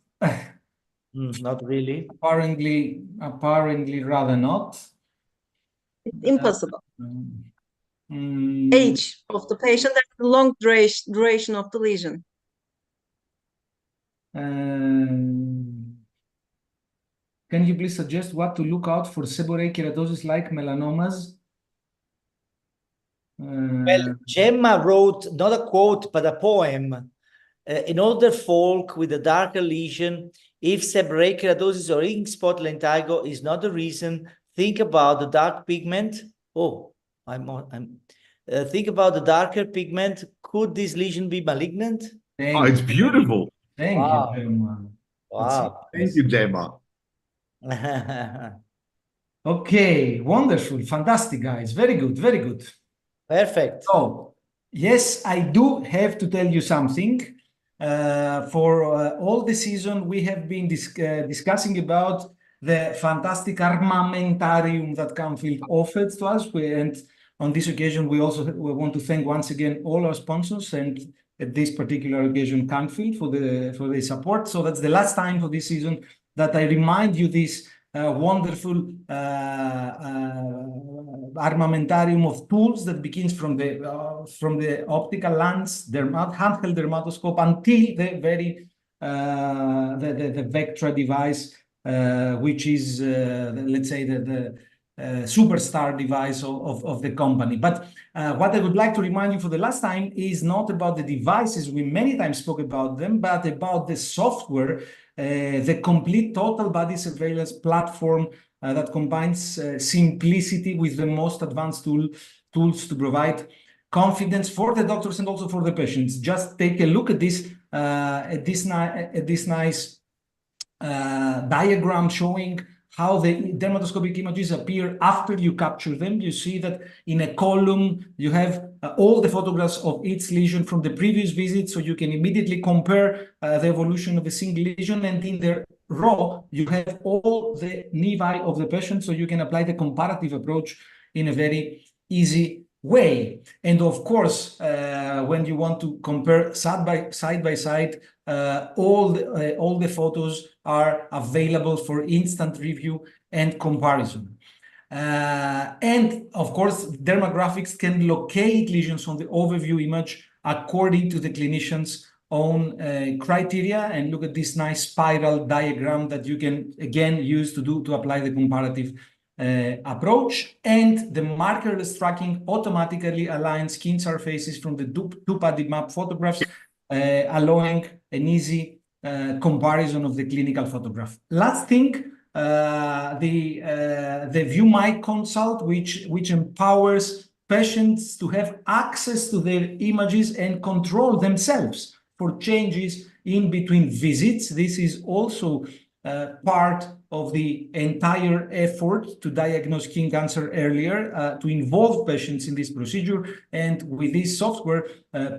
Not really. Apparently rather not. It's impossible. Age of the patient and the long duration of the lesion. Can you please suggest what to look out for seborrheic keratosis like melanomas? Well, Gemma wrote not a quote, but a poem. In older folk with a darker lesion, if seborrheic keratosis or ink spot lentigo is not the reason, think about the dark pigment. Think about the darker pigment. Could this lesion be malignant? It's beautiful. Thank you, Gemma. Wow. Thank you, Gemma. Okay, wonderful, fantastic, guys. Very good. Perfect. So, yes, I do have to tell you something. For all the season, we have been discussing about the fantastic armamentarium that Canfield offered to us. And on this occasion, we want to thank once again all our sponsors and at this particular occasion, Canfield for the support. So that's the last time for this season that I remind you this wonderful armamentarium of tools that begins from the optical lens, handheld dermatoscope, until the very the Vectra device, which is let's say the superstar device of the company. But what I would like to remind you for the last time is not about the devices, we many times spoke about them, but about the software, the complete total body surveillance platform that combines simplicity with the most advanced tools to provide confidence for the doctors and also for the patients. Just take a look at this nice diagram showing how the dermatoscopic images appear after you capture them. You see that in a column, you have all the photographs of each lesion from the previous visit, so you can immediately compare the evolution of a single lesion. And in the row, you have all the nevi of the patient, so you can apply the comparative approach in a very easy way. And of course, when you want to compare side by side, all the photos are available for instant review and comparison. And of course, dermographics can locate lesions on the overview image according to the clinician's own criteria. And look at this nice spiral diagram that you can again use to apply the comparative approach. And the markerless tracking automatically aligns skin surfaces from the two-padded map photographs, allowing an easy comparison of the clinical photograph. Last thing, the View My Consult, which empowers patients to have access to their images and control themselves for changes in between visits. This is also part of the entire effort to diagnose skin cancer earlier, to involve patients in this procedure. And with this software,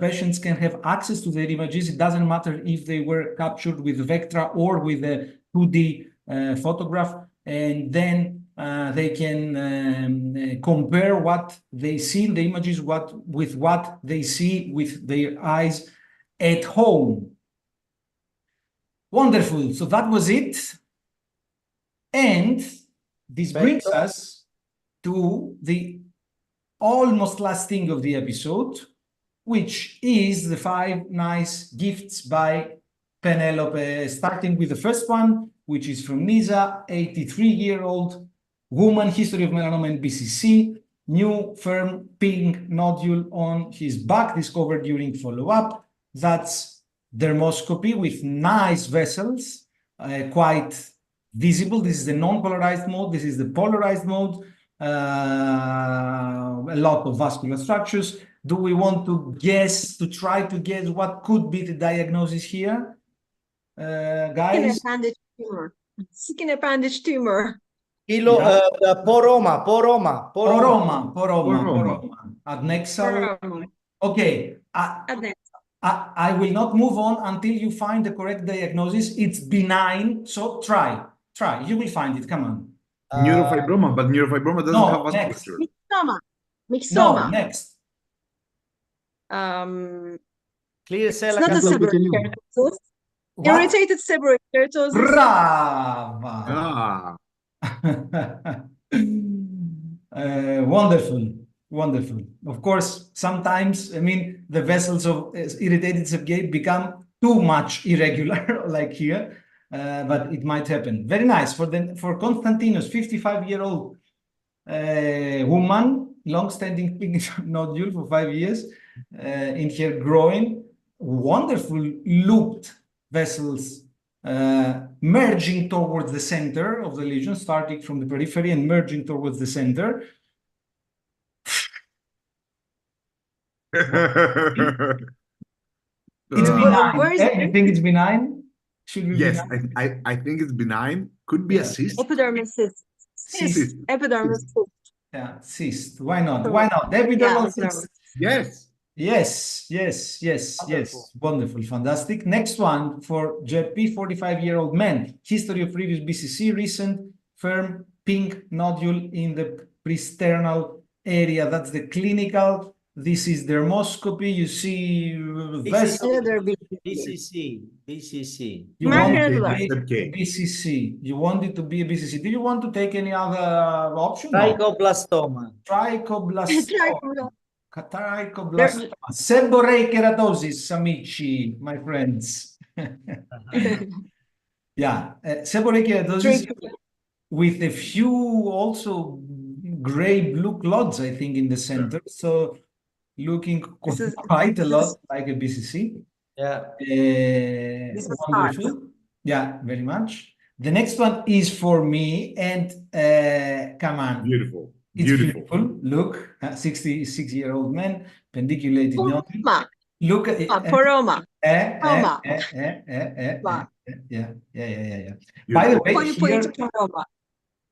patients can have access to their images. It doesn't matter if they were captured with Vectra or with a 2D photograph, and then they can compare what they see in the images with what they see with their eyes at home. Wonderful. So that was it. And this brings us to the almost last thing of the episode, which is the 5 nice gifts by Penelope, starting with the first one, which is from Nisa, 83-year-old woman, history of melanoma and BCC, new firm pink nodule on his back, discovered during follow-up. That's dermoscopy with nice vessels, quite visible. This is the non-polarized mode. This is the polarized mode. A lot of vascular structures. Do we want to try to guess what could be the diagnosis here? Guys? Skin appendage tumor. Poroma. Adnexal. Okay. I will not move on until you find the correct diagnosis. It's benign, so try. You will find it. Come on. Neurofibroma, but neurofibroma doesn't have vasculature. Myxoma. No, next. Clear cell. It's not a seborrheic keratosis. Irritated seborrheic keratosis. Brava. Wonderful. Of course, sometimes, I mean, the vessels of irritated seborrheic become too much irregular, like here, but it might happen. Very nice. For Konstantinos, 55-year-old woman, long-standing pink nodule for 5 years in her groin. Wonderful looped vessels merging towards the center of the lesion, starting from the periphery and merging towards the center. It's benign. Where is You think it's benign? Should be yes, benign? I think it's benign. Could be a cyst. Epidermal cyst. Epidermal cyst. Yeah, cyst. Why not? Epidermal cyst. Yes. Yes. Wonderful, fantastic. Next one for JP, 45-year-old man. History of previous BCC, recent firm pink nodule in the presternal area. That's the clinical This is dermoscopy. You see vessel. Another BCC. You want Margaret to Lodge. be Step K. BCC. You want it to be a BCC. Do you want to take any other option? No. Trichoblastoma. Trichoblastoma. Trichoblastoma. Seborrheic keratosis, amici, my friends. Yeah, seborrheic keratosis with a few also gray blue clots, I think, in the center. So looking quite a lot like a BCC. Yeah. Wonderful. Yeah, very much. The next one is for me, and come on. Beautiful. It's beautiful. Look, 66-year-old man, pendiculated nose. Look at it. Poroma. Yeah. By the way, here,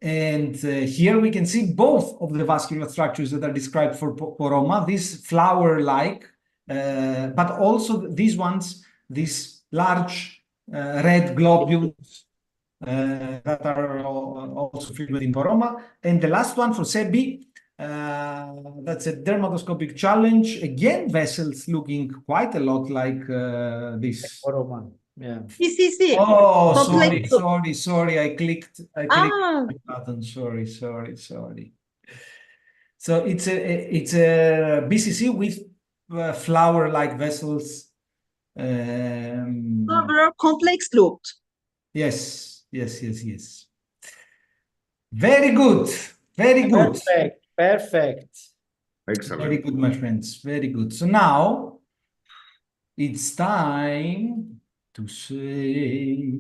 and here we can see both of the vascular structures that are described for poroma, this flower-like, but also these ones, these large red globules that are also filled in poroma. And the last one for SEBI, that's a dermatoscopic challenge. Again, vessels looking quite a lot like this. Poroma. Yeah. BCC. Oh, sorry. I clicked the button. Sorry. So it's a BCC with flower-like vessels. Complex looked. Yes. Very good. Perfect. Excellent. Very good, my friends. Very good. So now it's time to say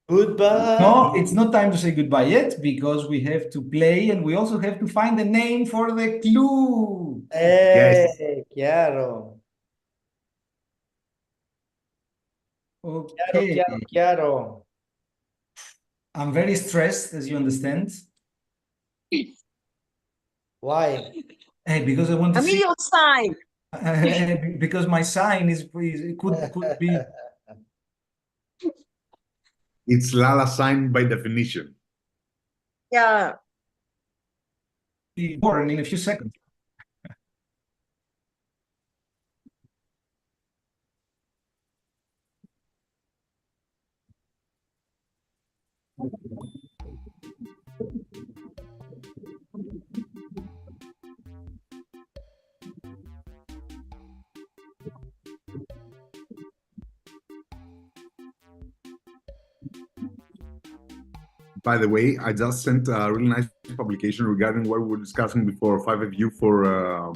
goodbye. No, it's not time to say goodbye yet, because we have to play and we also have to find a name for the clue. Yes. Chiaro. Okay. Chiaro. I'm very stressed, as you understand. Why? Because I want to see. Emilio sign. Because my sign could be. It's Lala sign by definition. Yeah. Be born in a few seconds. By the way, I just sent a really nice publication regarding what we were discussing before, 5FU for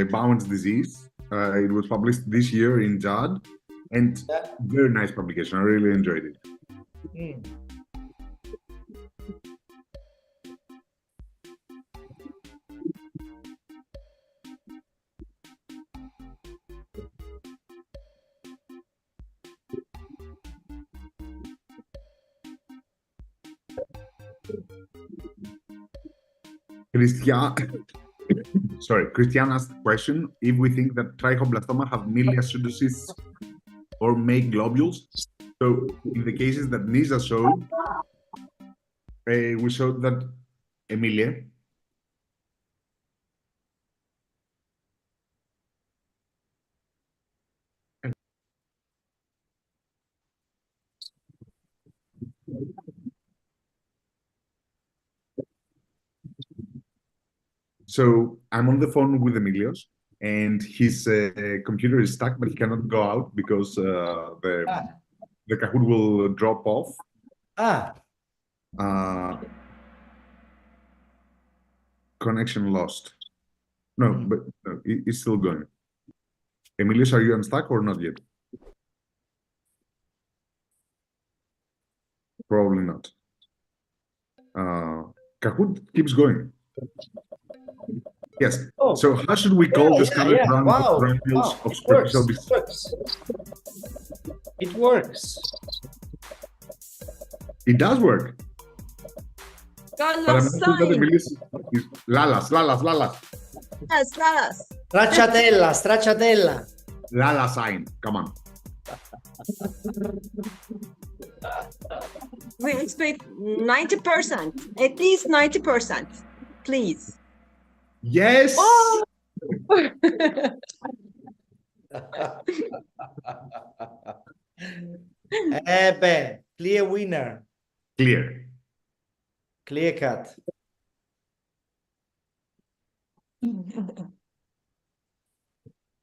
Bowen's disease. It was published this year in JAD, and very nice publication. I really enjoyed it. Christian asked the question if we think that trichoblastoma have milia pseudocysts or make globules. So in the cases that Nisa showed, we showed that Emilia. So I'm on the phone with Emilios, and his computer is stuck, but he cannot go out because the Kahoot will drop off. Connection lost. No, but it's still going. Emilios, are you unstuck or not yet? Probably not. Kahoot keeps going. Yes. So how should we call the scalar granules of superficial disease? It works. It does work. But I'm not sure that Emilios is Lalas. Yes, Lalas. Stracciatella. Lala sign. Come on. We expect 90%, at least 90%, please. Yes. Oh! Ben, clear winner, Clear. clear cut.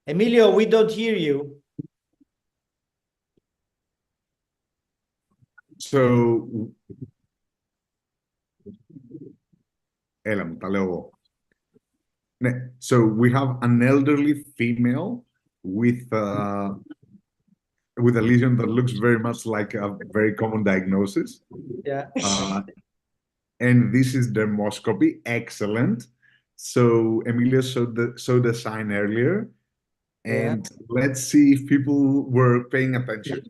Emilio, we don't hear you. So, έλα μου, τα λέω εγώ. Ναι, so we have an elderly female with a lesion that looks very much like a very common diagnosis. Yeah. And this is dermoscopy. Excellent. So Emilio showed the sign earlier. And let's see if people were paying attention.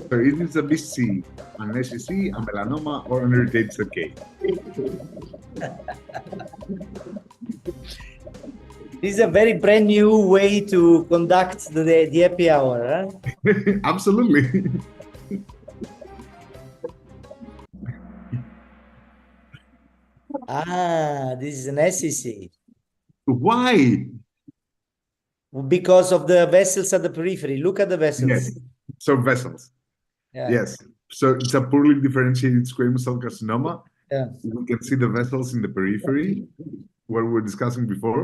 So it is a BC, an SCC, a melanoma, or an irritated circuit. This is a very brand new way to conduct the happy hour, huh? Absolutely. This is an SCC. Why? Because of the vessels at the periphery. Look at the vessels. Yes. So vessels. Yeah. Yes. So it's a poorly differentiated squamous cell carcinoma. Yeah. We can see the vessels in the periphery, what we were discussing before.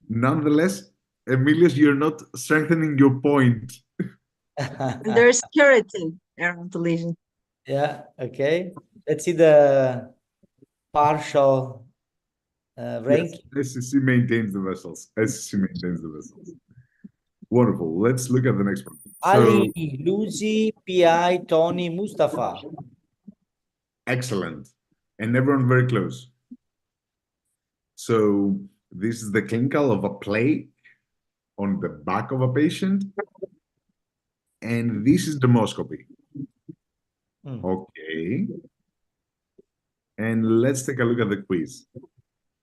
Nonetheless, Emilius, you're not strengthening your point. There's keratin around the lesion. Yeah, okay. Let's see the partial ranking. Yes, SCC maintains the vessels. SCC maintains the vessels. Wonderful. Let's look at the next one. Ali, Lucy, PI, Tony, Mustafa. Excellent. And everyone very close. So this is the clinical of a plate on the back of a patient. And this is dermoscopy. Okay. And let's take a look at the quiz.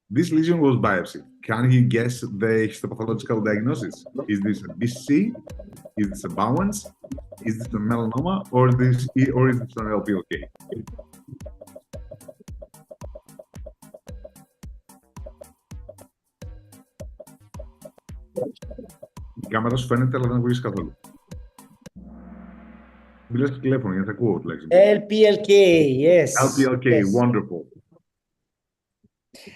This lesion was biopsy. Can you guess the histopathological diagnosis? Is this a BC? Is this a Bowens? Is this a melanoma? Or is this an LPLK? Η κάμερα σου φαίνεται, αλλά δεν ακούγεις καθόλου. Μιλάς στο τηλέφωνο, γιατί ακούω τουλάχιστον. LPLK, yes. LPLK, yes. wonderful.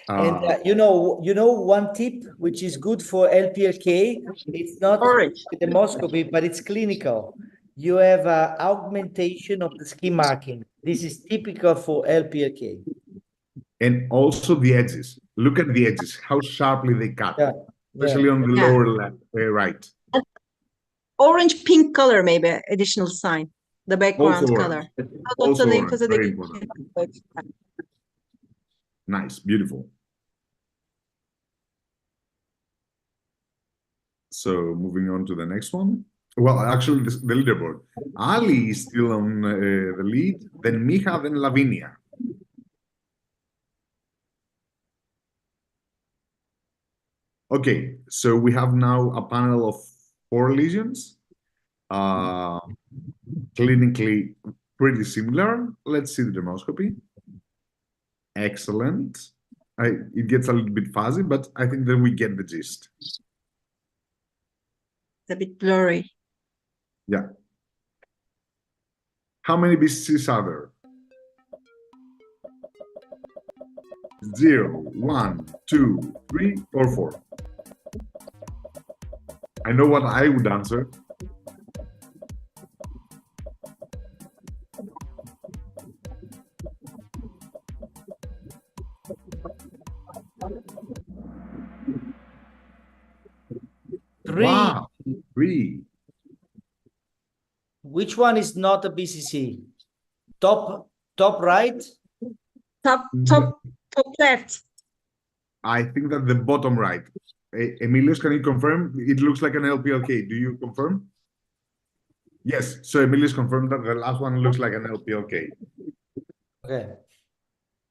And you know one tip which is good for LPLK, it's not dermoscopy, but it's clinical. You have augmentation of the skin marking. This is typical for LPLK. And also the edges. Look at the edges, how sharply they cut, especially on the lower left, right. Orange pink color, maybe additional sign. The background Also color. Also orange, very important. Nice, beautiful. So moving on to the next one. Well, actually, the leaderboard. Ali is still on the lead, then Miha, then Lavinia. Okay, so we have now a panel of 4 lesions. Clinically pretty similar. Let's see the dermoscopy. Excellent. It gets a little bit fuzzy, but I think that we get the gist. It's a bit blurry. Yeah. How many BCCs are there? 0, 1, 2, 3, or 4? I know what I would answer. Wow, 3. Which one is not a BCC? Top right? Top left. I think that the bottom right. Emilius, can you confirm? It looks like an LPLK. Do you confirm? Yes. So Emilius confirmed that the last one looks like an LPLK. Okay.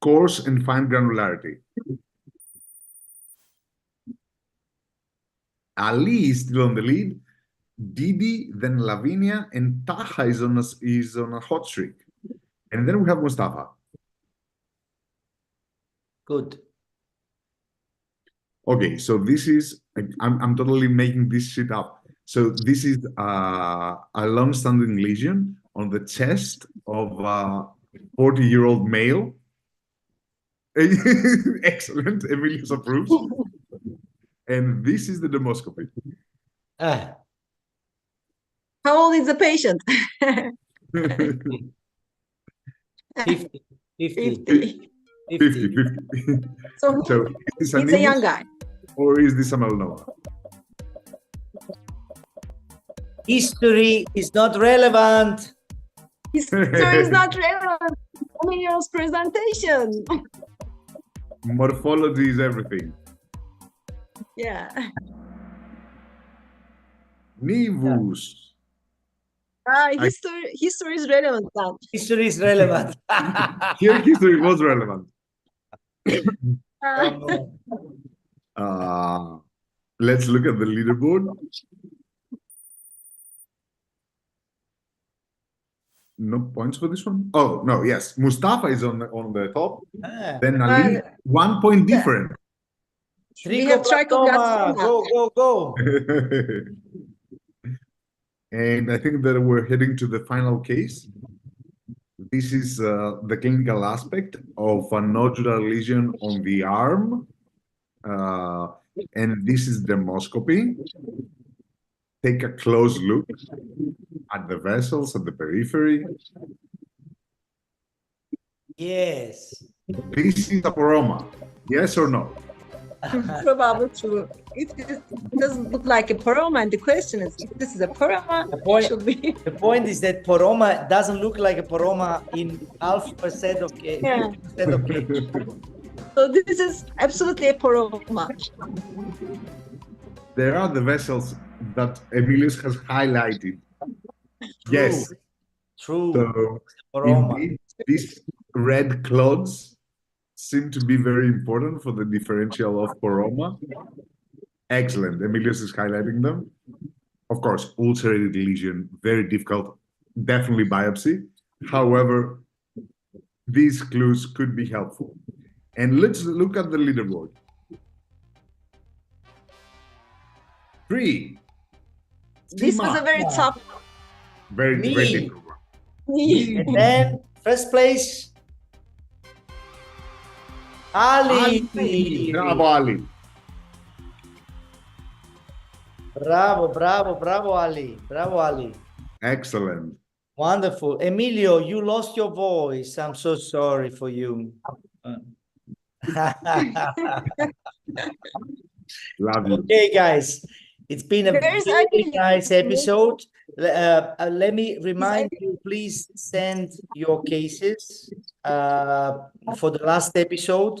Coarse and fine granularity. Ali is still on the lead. Didi, then Lavinia, and Taha is on a hot streak. And then we have Mustafa. Good. Okay, so this is, I'm totally making this shit up. So this is a long-standing lesion on the chest of a 40-year-old male. Excellent, Emilius approves. And this is the dermoscopy. Ah, How old is the patient? 50, 50, 50. 50, 50. 50. So So is this a he's a young nevus guy. or is this a melanoma? History is not relevant. History is not relevant. Emilio's presentation. Morphology is everything. Yeah. Nevus. History is relevant now. History is relevant. Here history was relevant. Come on. Let's look at the leaderboard. No points for this one. Oh no, yes, Mustafa is on the top. Ah, Then Ali, 1 point Yeah. different. We have trichoblastoma. trichoblastoma. Go. And I think that we're heading to the final case. This is the clinical aspect of a nodular lesion on the arm. And this is dermoscopy. Take a close look at the vessels, at the periphery. Yes. This is a poroma. Yes or no? Probably true. It doesn't look like a poroma, and the question is, if this is a poroma, The point- it should be. The point is that poroma doesn't look like a poroma in half percent of case. Yeah. 50% of case. So this is absolutely a poroma. There are the vessels that Emilius has highlighted. Yes. True. So Poroma. indeed, these red clods seem to be very important for the differential of poroma. Excellent. Emilius is highlighting them. Of course, ulcerated lesion, very difficult, definitely biopsy. However, these clues could be helpful. And let's look at the leaderboard. 3. This was a very tough. Very Me. difficult one. And then first place, Ali. Bravo, Ali. Bravo, Ali. Bravo, Ali. Excellent. Wonderful. Emilio, you lost your voice. I'm so sorry for you. Love you. Okay, guys. It's been a Where's very Ali? nice episode. Let me remind you, please send your cases for the last episode,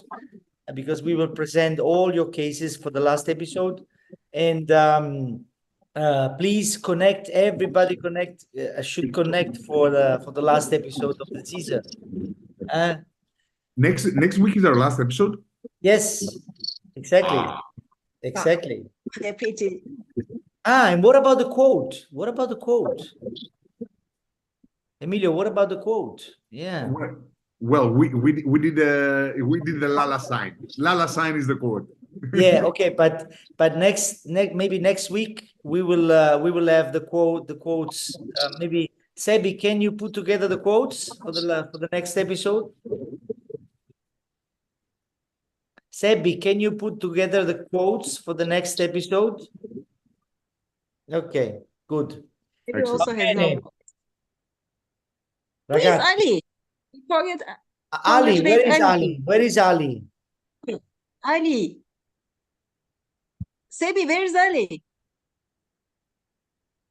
because we will present all your cases for the last episode. And please connect, everybody connect, should connect for the last episode of the season. Next week is our last episode. Yes, exactly. Exactly. Okay, PT. And what about the quote? What about the quote? Emilio, what about the quote? Yeah. Well, we did the Lala sign. Lala sign is the quote. Yeah, okay, but maybe next week we will have the quotes. Maybe Sebi, can you put together the quotes for the next episode? Sebi, can you put together the quotes for the next episode? Okay, good. He also has Okay. no. Where is Ragazzi, Ali? You forget Ali, where is Ali. Ali? Where is Ali? Ali. Sebi, where is Ali?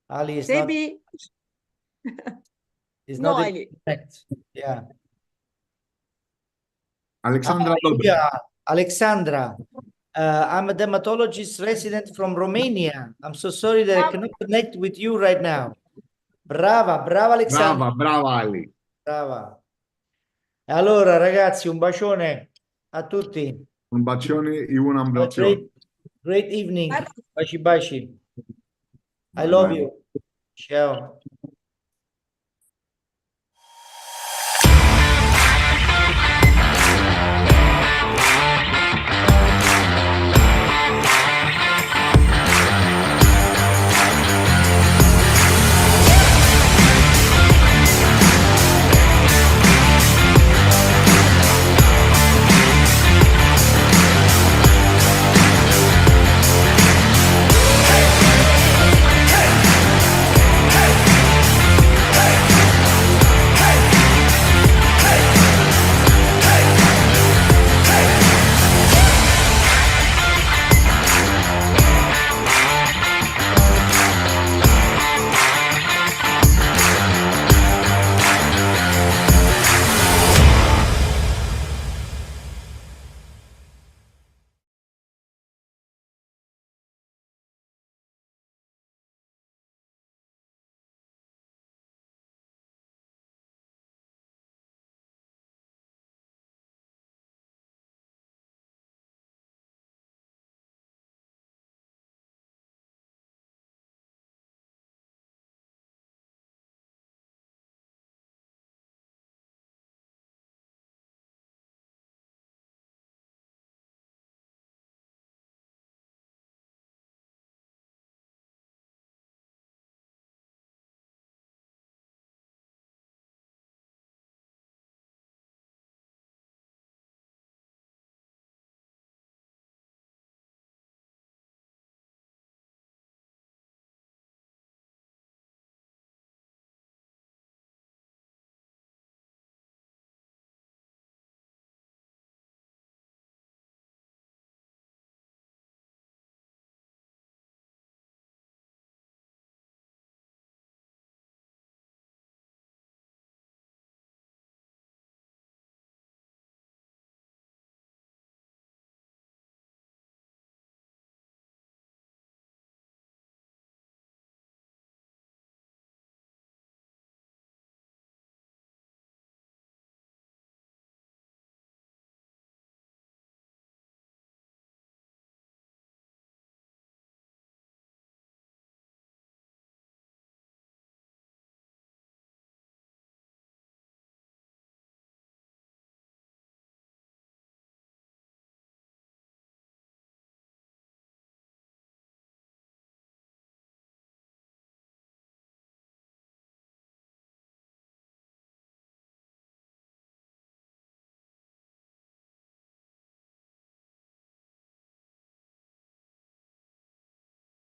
Ali is not. Sebi. Is No, not Ali. correct. Yeah. Alexandra. Yeah, Alexandra. I'm a dermatologist resident from Romania. I'm so sorry that I cannot connect with you right now. Brava Alexandra. Brava Ali. Brava. Allora, ragazzi, un bacione a tutti. Un bacione e un abbraccione. Great evening. Baci. I Bye love bye. you. Ciao.